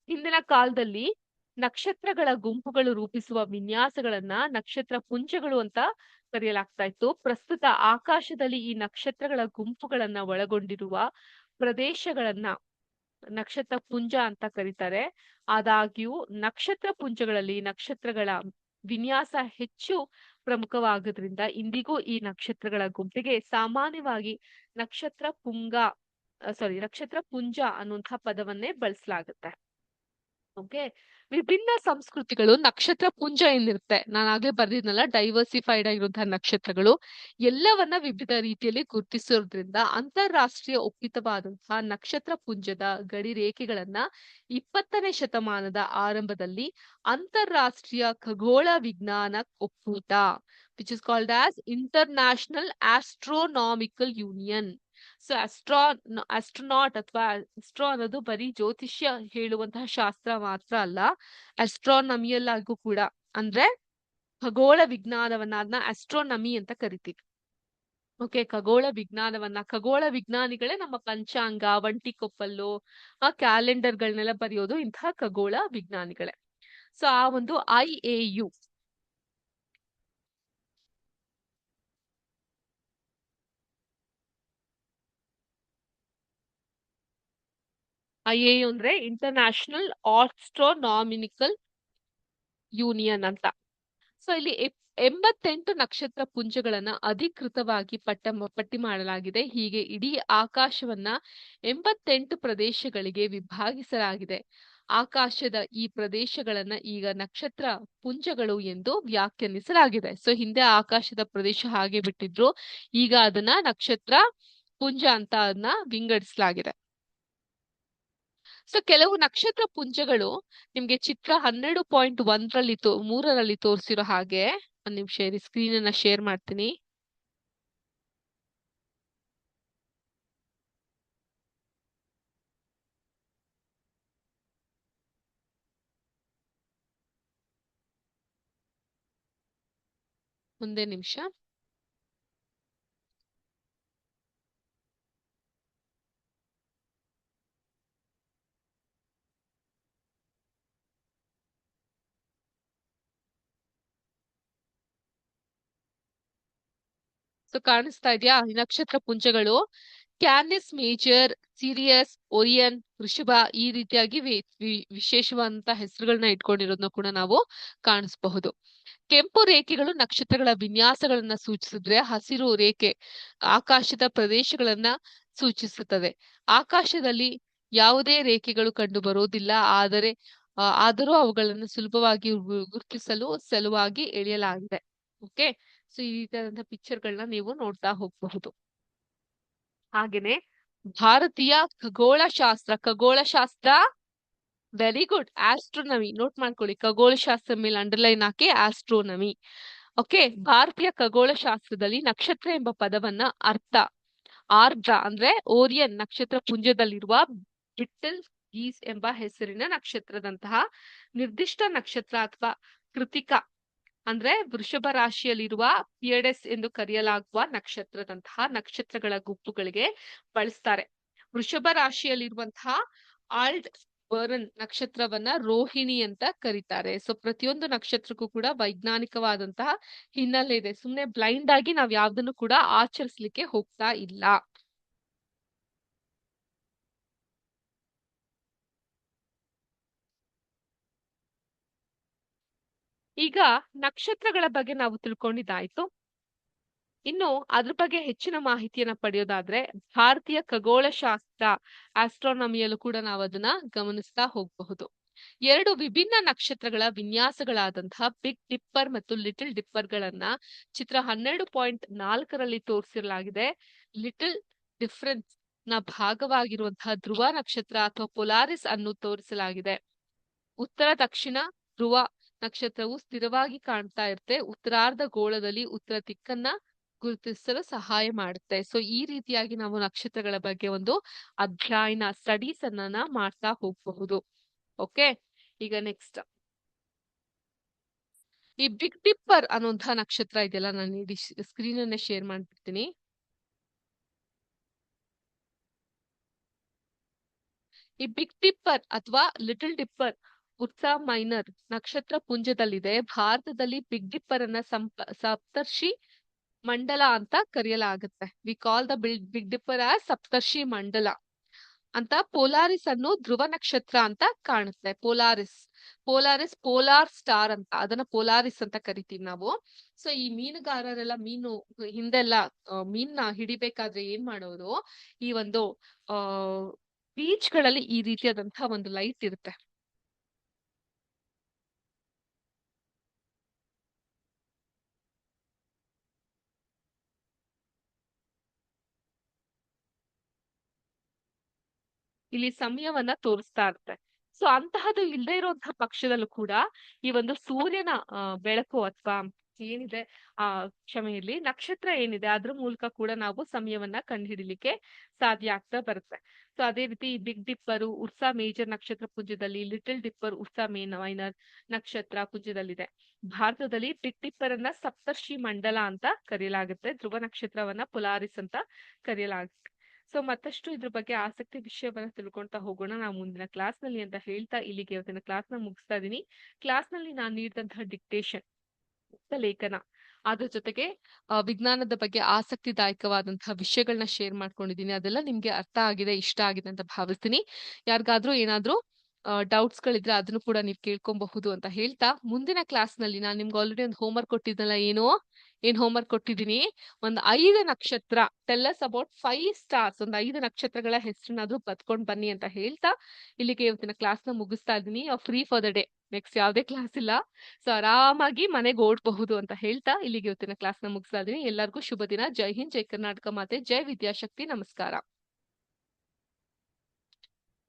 ಹಿಂದಿನ ಕಾಲದಲ್ಲಿ ನಕ್ಷತ್ರಗಳ ಗುಂಪುಗಳು ರೂಪಿಸುವ ವಿನ್ಯಾಸಗಳನ್ನ ನಕ್ಷತ್ರ ಪುಂಜಗಳು ಅಂತ ಕರೆಯಲಾಗ್ತಾ ಇತ್ತು. ಪ್ರಸ್ತುತ ಆಕಾಶದಲ್ಲಿ ಈ ನಕ್ಷತ್ರಗಳ ಗುಂಪುಗಳನ್ನ ಒಳಗೊಂಡಿರುವ ಪ್ರದೇಶಗಳನ್ನ ನಕ್ಷತ್ರ ಪುಂಜ ಅಂತ ಕರೀತಾರೆ. ಆದಾಗ್ಯೂ ನಕ್ಷತ್ರ ಪುಂಜಗಳಲ್ಲಿ ನಕ್ಷತ್ರಗಳ ವಿನ್ಯಾಸ ಹೆಚ್ಚು ಪ್ರಮುಖವಾಗೋದ್ರಿಂದ ಇಂದಿಗೂ ಈ ನಕ್ಷತ್ರಗಳ ಗುಂಪಿಗೆ ಸಾಮಾನ್ಯವಾಗಿ ನಕ್ಷತ್ರ ಪುಂಗ ನಕ್ಷತ್ರ ಪುಂಜ ಅನ್ನುವಂತಹ ಪದವನ್ನೇ ಬಳಸಲಾಗುತ್ತೆ. ಓಕೆ, ವಿಭಿನ್ನ ಸಂಸ್ಕೃತಿಗಳು ನಕ್ಷತ್ರ ಪುಂಜ ಏನಿರುತ್ತೆ, ನಾನು ಆಗ್ಲೇ ಬರ್ದಿದ್ನಲ್ಲ, ಡೈವರ್ಸಿಫೈಡ್ ಆಗಿರುವಂತಹ ನಕ್ಷತ್ರಗಳು ಎಲ್ಲವನ್ನ ವಿವಿಧ ರೀತಿಯಲ್ಲಿ ಗುರುತಿಸೋದ್ರಿಂದ ಅಂತಾರಾಷ್ಟ್ರೀಯ ಒಪ್ಪಿತವಾದಂತಹ ನಕ್ಷತ್ರ ಪುಂಜದ ಗಡಿ ರೇಖೆಗಳನ್ನ 20ನೇ ಶತಮಾನದ ಆರಂಭದಲ್ಲಿ ಅಂತಾರಾಷ್ಟ್ರೀಯ ಖಗೋಳ ವಿಜ್ಞಾನ ಒಕ್ಕೂಟ, which is called as international astronomical union. So astronaut ಅಥವಾ ಆಸ್ಟ್ರೋ ಅನ್ನೋದು ಬರೀ ಜ್ಯೋತಿಷ್ಯ ಹೇಳುವಂತಹ ಶಾಸ್ತ್ರ ಮಾತ್ರ ಅಲ್ಲ, ಆಸ್ಟ್ರಾನಮಿಯಲ್ಲಾಗೂ ಕೂಡ, ಅಂದ್ರೆ ಖಗೋಳ ವಿಜ್ಞಾನವನ್ನ ಅದನ್ನ ಆಸ್ಟ್ರೋನಮಿ ಅಂತ ಕರಿತೀವಿ. ಓಕೆ, ಖಗೋಳ ವಿಜ್ಞಾನಿಗಳೇ ನಮ್ಮ ಪಂಚಾಂಗ, ಒಂಟಿಕೊಪ್ಪಲ್ಲು, ಆ ಕ್ಯಾಲೆಂಡರ್ಗಳನ್ನೆಲ್ಲ ಬರೆಯೋದು ಇಂತಹ ಖಗೋಳ ವಿಜ್ಞಾನಿಗಳೇ. ಸೊ ಆ ಒಂದು ಐಎಯು ಅಂದ್ರೆ ಇಂಟರ್ನ್ಯಾಷನಲ್ ಆಸ್ಟ್ರೋನಾಮಿಕಲ್ ಯೂನಿಯನ್ ಅಂತ. ಸೊ ಇಲ್ಲಿ 88 ನಕ್ಷತ್ರ ಪುಂಜಗಳನ್ನ ಅಧಿಕೃತವಾಗಿ ಪಟ್ಟಿ ಮಾಡಲಾಗಿದೆ. ಹೀಗೆ ಇಡೀ ಆಕಾಶವನ್ನ 88 ಪ್ರದೇಶಗಳಿಗೆ ವಿಭಾಗಿಸಲಾಗಿದೆ. ಆಕಾಶದ ಈ ಪ್ರದೇಶಗಳನ್ನ ಈಗ ನಕ್ಷತ್ರ ಪುಂಜಗಳು ಎಂದು ವ್ಯಾಖ್ಯಾನಿಸಲಾಗಿದೆ. ಸೊ ಹಿಂದೆ ಆಕಾಶದ ಪ್ರದೇಶ ಹಾಗೆ ಬಿಟ್ಟಿದ್ರು, ಈಗ ಅದನ್ನ ನಕ್ಷತ್ರ ಪುಂಜ ಅಂತ ಅದನ್ನ ವಿಂಗಡಿಸಲಾಗಿದೆ. ಸೊ ಕೆಲವು ನಕ್ಷತ್ರ ಪುಂಜಗಳು ನಿಮ್ಗೆ ಚಿತ್ರ 12.1 ತೋರಿಸಿರೋ ಹಾಗೆ, ಒಂದ್ ನಿಮಿಷ ಇರಿ, ಸ್ಕ್ರೀನ್ ಅನ್ನ ಶೇರ್ ಮಾಡ್ತೀನಿ. ಒಂದೇ ನಿಮಿಷ. ಸೊ ಕಾಣಿಸ್ತಾ ಇದೆಯಾ ಈ ನಕ್ಷತ್ರ ಪುಂಜಗಳು? ಕ್ಯಾನಿಸ್ ಮೇಜರ್, ಸಿರಿಯಸ್, ಓರಿಯನ್, ವೃಷಭ, ಈ ರೀತಿಯಾಗಿ ವಿಶೇಷವಾದಂತಹ ಹೆಸರುಗಳನ್ನ ಇಟ್ಕೊಂಡಿರೋದನ್ನ ಕೂಡ ನಾವು ಕಾಣಿಸಬಹುದು. ಕೆಂಪು ರೇಖೆಗಳು ನಕ್ಷತ್ರಗಳ ವಿನ್ಯಾಸಗಳನ್ನ ಸೂಚಿಸಿದ್ರೆ, ಹಸಿರು ರೇಖೆ ಆಕಾಶದ ಪ್ರದೇಶಗಳನ್ನ ಸೂಚಿಸುತ್ತದೆ. ಆಕಾಶದಲ್ಲಿ ಯಾವುದೇ ರೇಖೆಗಳು ಕಂಡು ಬರೋದಿಲ್ಲ, ಆದರೂ ಅವುಗಳನ್ನು ಸುಲಭವಾಗಿ ಗುರುತಿಸಲು ಸಲುವಾಗಿ ಎಳೆಯಲಾಗಿದೆ. ಓಕೆ, ಸೊ ಈ ರೀತಿಯಾದಂತಹ ಪಿಕ್ಚರ್ಗಳನ್ನ ನೀವು ನೋಡ್ತಾ ಹೋಗಬಹುದು. ಹಾಗೇನೆ ಭಾರತೀಯ ಖಗೋಳಶಾಸ್ತ್ರ ವೆರಿ ಗುಡ್, ಆಸ್ಟ್ರೋನಮಿ ನೋಟ್ ಮಾಡ್ಕೊಳ್ಳಿ, ಖಗೋಳಶಾಸ್ತ್ರ ಮೇಲೆ ಅಂಡರ್ಲೈನ್ ಹಾಕಿ ಆಸ್ಟ್ರೋನಮಿ. ಓಕೆ, ಭಾರತೀಯ ಖಗೋಳಶಾಸ್ತ್ರದಲ್ಲಿ ನಕ್ಷತ್ರ ಎಂಬ ಪದವನ್ನ ಆರ್ದ್ರ ಅಂದ್ರೆ ಓರಿಯನ್ ನಕ್ಷತ್ರ ಪುಂಜದಲ್ಲಿರುವ ಬಿಟ್ಟಲ್ ಗೀಸ್ ಎಂಬ ಹೆಸರಿನ ನಕ್ಷತ್ರದಂತಹ ನಿರ್ದಿಷ್ಟ ನಕ್ಷತ್ರ ಅಥವಾ ಕೃತಿಕ ಅಂದ್ರೆ ವೃಷಭ ರಾಶಿಯಲ್ಲಿರುವ ಪಿಯಡೆಸ್ ಎಂದು ಕರೆಯಲಾಗುವ ನಕ್ಷತ್ರದಂತಹ ನಕ್ಷತ್ರಗಳ ಗುಂಪುಗಳಿಗೆ ಬಳಸ್ತಾರೆ. ವೃಷಭ ರಾಶಿಯಲ್ಲಿರುವಂತಹ ಆಲ್ಡ್ ಬರ್ನ್ ನಕ್ಷತ್ರವನ್ನ ರೋಹಿಣಿ ಅಂತ ಕರೀತಾರೆ. ಸೊ ಪ್ರತಿಯೊಂದು ನಕ್ಷತ್ರಕ್ಕೂ ಕೂಡ ವೈಜ್ಞಾನಿಕವಾದಂತಹ ಹಿನ್ನೆಲೆ ಇದೆ. ಸುಮ್ನೆ ಬ್ಲೈಂಡ್ ಆಗಿ ನಾವ್ ಯಾವ್ದನ್ನು ಕೂಡ ಆಚರಿಸ್ಲಿಕ್ಕೆ ಹೋಗ್ತಾ ಇಲ್ಲ. ಈಗ ನಕ್ಷತ್ರಗಳ ಬಗ್ಗೆ ನಾವು ತಿಳ್ಕೊಂಡಿದ್ದಾಯ್ತು. ಇನ್ನು ಅದ್ರ ಬಗ್ಗೆ ಹೆಚ್ಚಿನ ಮಾಹಿತಿಯನ್ನ ಪಡೆಯೋದಾದ್ರೆ ಭಾರತೀಯ ಖಗೋಳಶಾಸ್ತ್ರ ಆಸ್ಟ್ರೋನಮಿಯಲ್ಲೂ ಕೂಡ ನಾವು ಅದನ್ನ ಗಮನಿಸ್ತಾ ಹೋಗಬಹುದು. 2 ವಿಭಿನ್ನ ನಕ್ಷತ್ರಗಳ ವಿನ್ಯಾಸಗಳಾದಂತಹ ಬಿಗ್ ಡಿಪ್ಪರ್ ಮತ್ತು ಲಿಟಲ್ ಡಿಪ್ಪರ್ ಗಳನ್ನ ಚಿತ್ರ 12.4 ತೋರಿಸಿರಲಾಗಿದೆ. ಲಿಟಲ್ ಡಿಫರೆನ್ಸ್ ನ ಭಾಗವಾಗಿರುವಂತಹ ಧ್ರುವ ನಕ್ಷತ್ರ ಅಥವಾ ಪೊಲಾರಿಸ್ ಅನ್ನು ತೋರಿಸಲಾಗಿದೆ. ಉತ್ತರ ದಕ್ಷಿಣ ಧ್ರುವ ನಕ್ಷತ್ರವು ಸ್ಥಿರವಾಗಿ ಕಾಣ್ತಾ ಇರುತ್ತೆ. ಉತ್ತರಾರ್ಧ ಗೋಳದಲ್ಲಿ ಉತ್ತರ ದಿಕ್ಕನ್ನ ಗುರುತಿಸಲು ಸಹಾಯ ಮಾಡುತ್ತೆ. ಸೊ ಈ ರೀತಿಯಾಗಿ ನಾವು ನಕ್ಷತ್ರಗಳ ಬಗ್ಗೆ ಒಂದು ಸ್ಟಡೀಸ್ ಅನ್ನ ಮಾಡ್ತಾ ಹೋಗಬಹುದು. ಓಕೆ, ಈಗ ನೆಕ್ಸ್ಟ್ ಈ ಬಿಗ್ ಡಿಪ್ಪರ್ ಅನ್ನುವಂತಹ ನಕ್ಷತ್ರ ಇದೆಯಲ್ಲ, ನಾನು ಇಡೀ ಸ್ಕ್ರೀನ್ ಅನ್ನ ಶೇರ್ ಮಾಡ್ಬಿಡ್ತೀನಿ. ಈ ಬಿಗ್ ಡಿಪ್ಪರ್ ಅಥವಾ ಲಿಟಲ್ ಡಿಪ್ಪರ್ ಉರ್ಸಾ ಮೈನರ್ ನಕ್ಷತ್ರ ಪುಂಜದಲ್ಲಿದೆ. ಭಾರತದಲ್ಲಿ ಬಿಗ್ ಡಿಪ್ಪರ್ ಅನ್ನ ಸಪ್ತರ್ಷಿ ಮಂಡಲ ಅಂತ ಕರೆಯಲಾಗುತ್ತೆ. We call the big dipper as Saptarshi Mandala ಅಂತ. ಪೋಲಾರಿಸ್ ಅನ್ನು ಧ್ರುವ ನಕ್ಷತ್ರ ಅಂತ ಕಾಣುತ್ತೆ. ಪೋಲಾರಿಸ್ ಪೋಲಾರ್ ಸ್ಟಾರ್ ಅಂತ, ಅದನ್ನ ಪೋಲಾರಿಸ್ ಅಂತ ಕರಿತೀವಿ ನಾವು. ಸೊ ಈ ಮೀನುಗಾರರೆಲ್ಲ ಹಿಂದೆಲ್ಲ ಮೀನ್ನ ಹಿಡಿಬೇಕಾದ್ರೆ ಏನ್ ಮಾಡೋರು, ಈ ಒಂದು ಆ ಬೀಚ್ ಗಳಲ್ಲಿ ಈ ರೀತಿಯಾದಂತಹ ಒಂದು ಲೈಟ್ ಇರುತ್ತೆ. ಇಲ್ಲಿ ಸಮಯವನ್ನ ತೋರಿಸ್ತಾ ಇರುತ್ತೆ. ಸೊ ಅಂತಹದ್ದು ಇಲ್ಲದೆ ಇರುವಂತಹ ಪಕ್ಷದಲ್ಲೂ ಕೂಡ ಈ ಒಂದು ಸೂರ್ಯನ ಬೆಳಕು ಅಥವಾ ಏನಿದೆ ಕ್ಷಮೆ ಇರ್ಲಿ, ನಕ್ಷತ್ರ ಏನಿದೆ ಅದ್ರ ಮೂಲಕ ಕೂಡ ನಾವು ಸಮಯವನ್ನ ಕಂಡುಹಿಡಿಲಿಕ್ಕೆ ಸಾಧ್ಯ ಆಗ್ತಾ ಬರುತ್ತೆ. ಸೊ ಅದೇ ರೀತಿ ಬಿಗ್ ಡಿಪ್ಪರ್ ಉರ್ಸಾ ಮೇಜರ್ ನಕ್ಷತ್ರ ಪುಂಜದಲ್ಲಿ, ಲಿಟಲ್ ಡಿಪ್ಪರ್ ಉರ್ಸಾ ಮೈನರ್ ನಕ್ಷತ್ರ ಪುಂಜದಲ್ಲಿದೆ. ಭಾರತದಲ್ಲಿ ಬಿಗ್ ಡಿಪ್ಪರ್ ಅನ್ನ ಸಪ್ತರ್ಷಿ ಮಂಡಲ ಅಂತ ಕರೆಯಲಾಗುತ್ತೆ. ಧ್ರುವ ನಕ್ಷತ್ರವನ್ನ ಪೊಲಾರಿಸ್ ಅಂತ ಕರೆಯಲಾಗುತ್ತೆ. ಸೊ ಮತ್ತಷ್ಟು ಇದ್ರ ಬಗ್ಗೆ ಆಸಕ್ತಿ ವಿಷಯವನ್ನ ತಿಳ್ಕೊಂತಾ ಹೋಗೋಣ ನಾವು ಮುಂದಿನ ಕ್ಲಾಸ್ ನಲ್ಲಿ ಅಂತ ಹೇಳ್ತಾ ಇಲ್ಲಿಗೆ ಇವತ್ತಿನ ಕ್ಲಾಸ್ ನ ಮುಗಿಸ್ತಾ ಇದೀನಿ. ಕ್ಲಾಸ್ ನಲ್ಲಿ ನಾನು ನೀಡಿದಂತಹ ಡಿಕ್ಟೇಷನ್ ಲೇಖನ, ಅದ್ರ ಜೊತೆಗೆ ವಿಜ್ಞಾನದ ಬಗ್ಗೆ ಆಸಕ್ತಿದಾಯಕವಾದಂತಹ ವಿಷಯಗಳನ್ನ ಶೇರ್ ಮಾಡ್ಕೊಂಡಿದೀನಿ. ಅದೆಲ್ಲ ನಿಮ್ಗೆ ಅರ್ಥ ಆಗಿದೆ, ಇಷ್ಟ ಆಗಿದೆ ಅಂತ ಭಾವಿಸ್ತೀನಿ. ಯಾರಿಗಾದ್ರೂ ಏನಾದ್ರೂ ಡೌಟ್ಸ್ ಗಳಿದ್ರೆ ಅದನ್ನು ಕೂಡ ನೀವು ಕೇಳ್ಕೊಬಹುದು ಅಂತ ಹೇಳ್ತಾ, ಮುಂದಿನ ಕ್ಲಾಸ್ ನಲ್ಲಿ ನಾನು ನಿಮ್ಗೆ ಆಲ್ರೆಡಿ ಒಂದು ಹೋಮ್ವರ್ಕ್ ಕೊಟ್ಟಿದ್ದಲ್ಲ, ಏನ್ ಹೋಮ್ವರ್ಕ್ ಕೊಟ್ಟಿದ್ದೀನಿ, ಒಂದು 5 ನಕ್ಷತ್ರ, ಟೆಲ್ ಅಸ್ ಅಬೌಟ್ 5 ಸ್ಟಾರ್ಸ್, ಒಂದು 5 ನಕ್ಷತ್ರಗಳ ಹೆಸರನ್ನಾದ್ರೂ ಬತ್ಕೊಂಡ್ ಬನ್ನಿ ಅಂತ ಹೇಳ್ತಾ ಇಲ್ಲಿಗೆ ಇವತ್ತಿನ ಕ್ಲಾಸ್ ನ ಮುಗಿಸ್ತಾ ಇದ್ದೀನಿ. Free for the day, next ಯಾವ್ದೇ ಕ್ಲಾಸ್ ಇಲ್ಲ. ಸೊ ಆರಾಮಾಗಿ ಮನೆಗೆ ಓಡ್ಬಹುದು ಅಂತ ಹೇಳ್ತಾ ಇಲ್ಲಿಗೆ ಇವತ್ತಿನ ಕ್ಲಾಸ್ ನ ಮುಗಿಸ್ತಾ ಇದ್ದೀನಿ. ಎಲ್ಲರಿಗೂ ಶುಭ ದಿನ. ಜೈ ಹಿಂದ್, ಜೈ ಕರ್ನಾಟಕ ಮಾತೆ, ಜೈ ವಿದ್ಯಾಶಕ್ತಿ, ನಮಸ್ಕಾರ.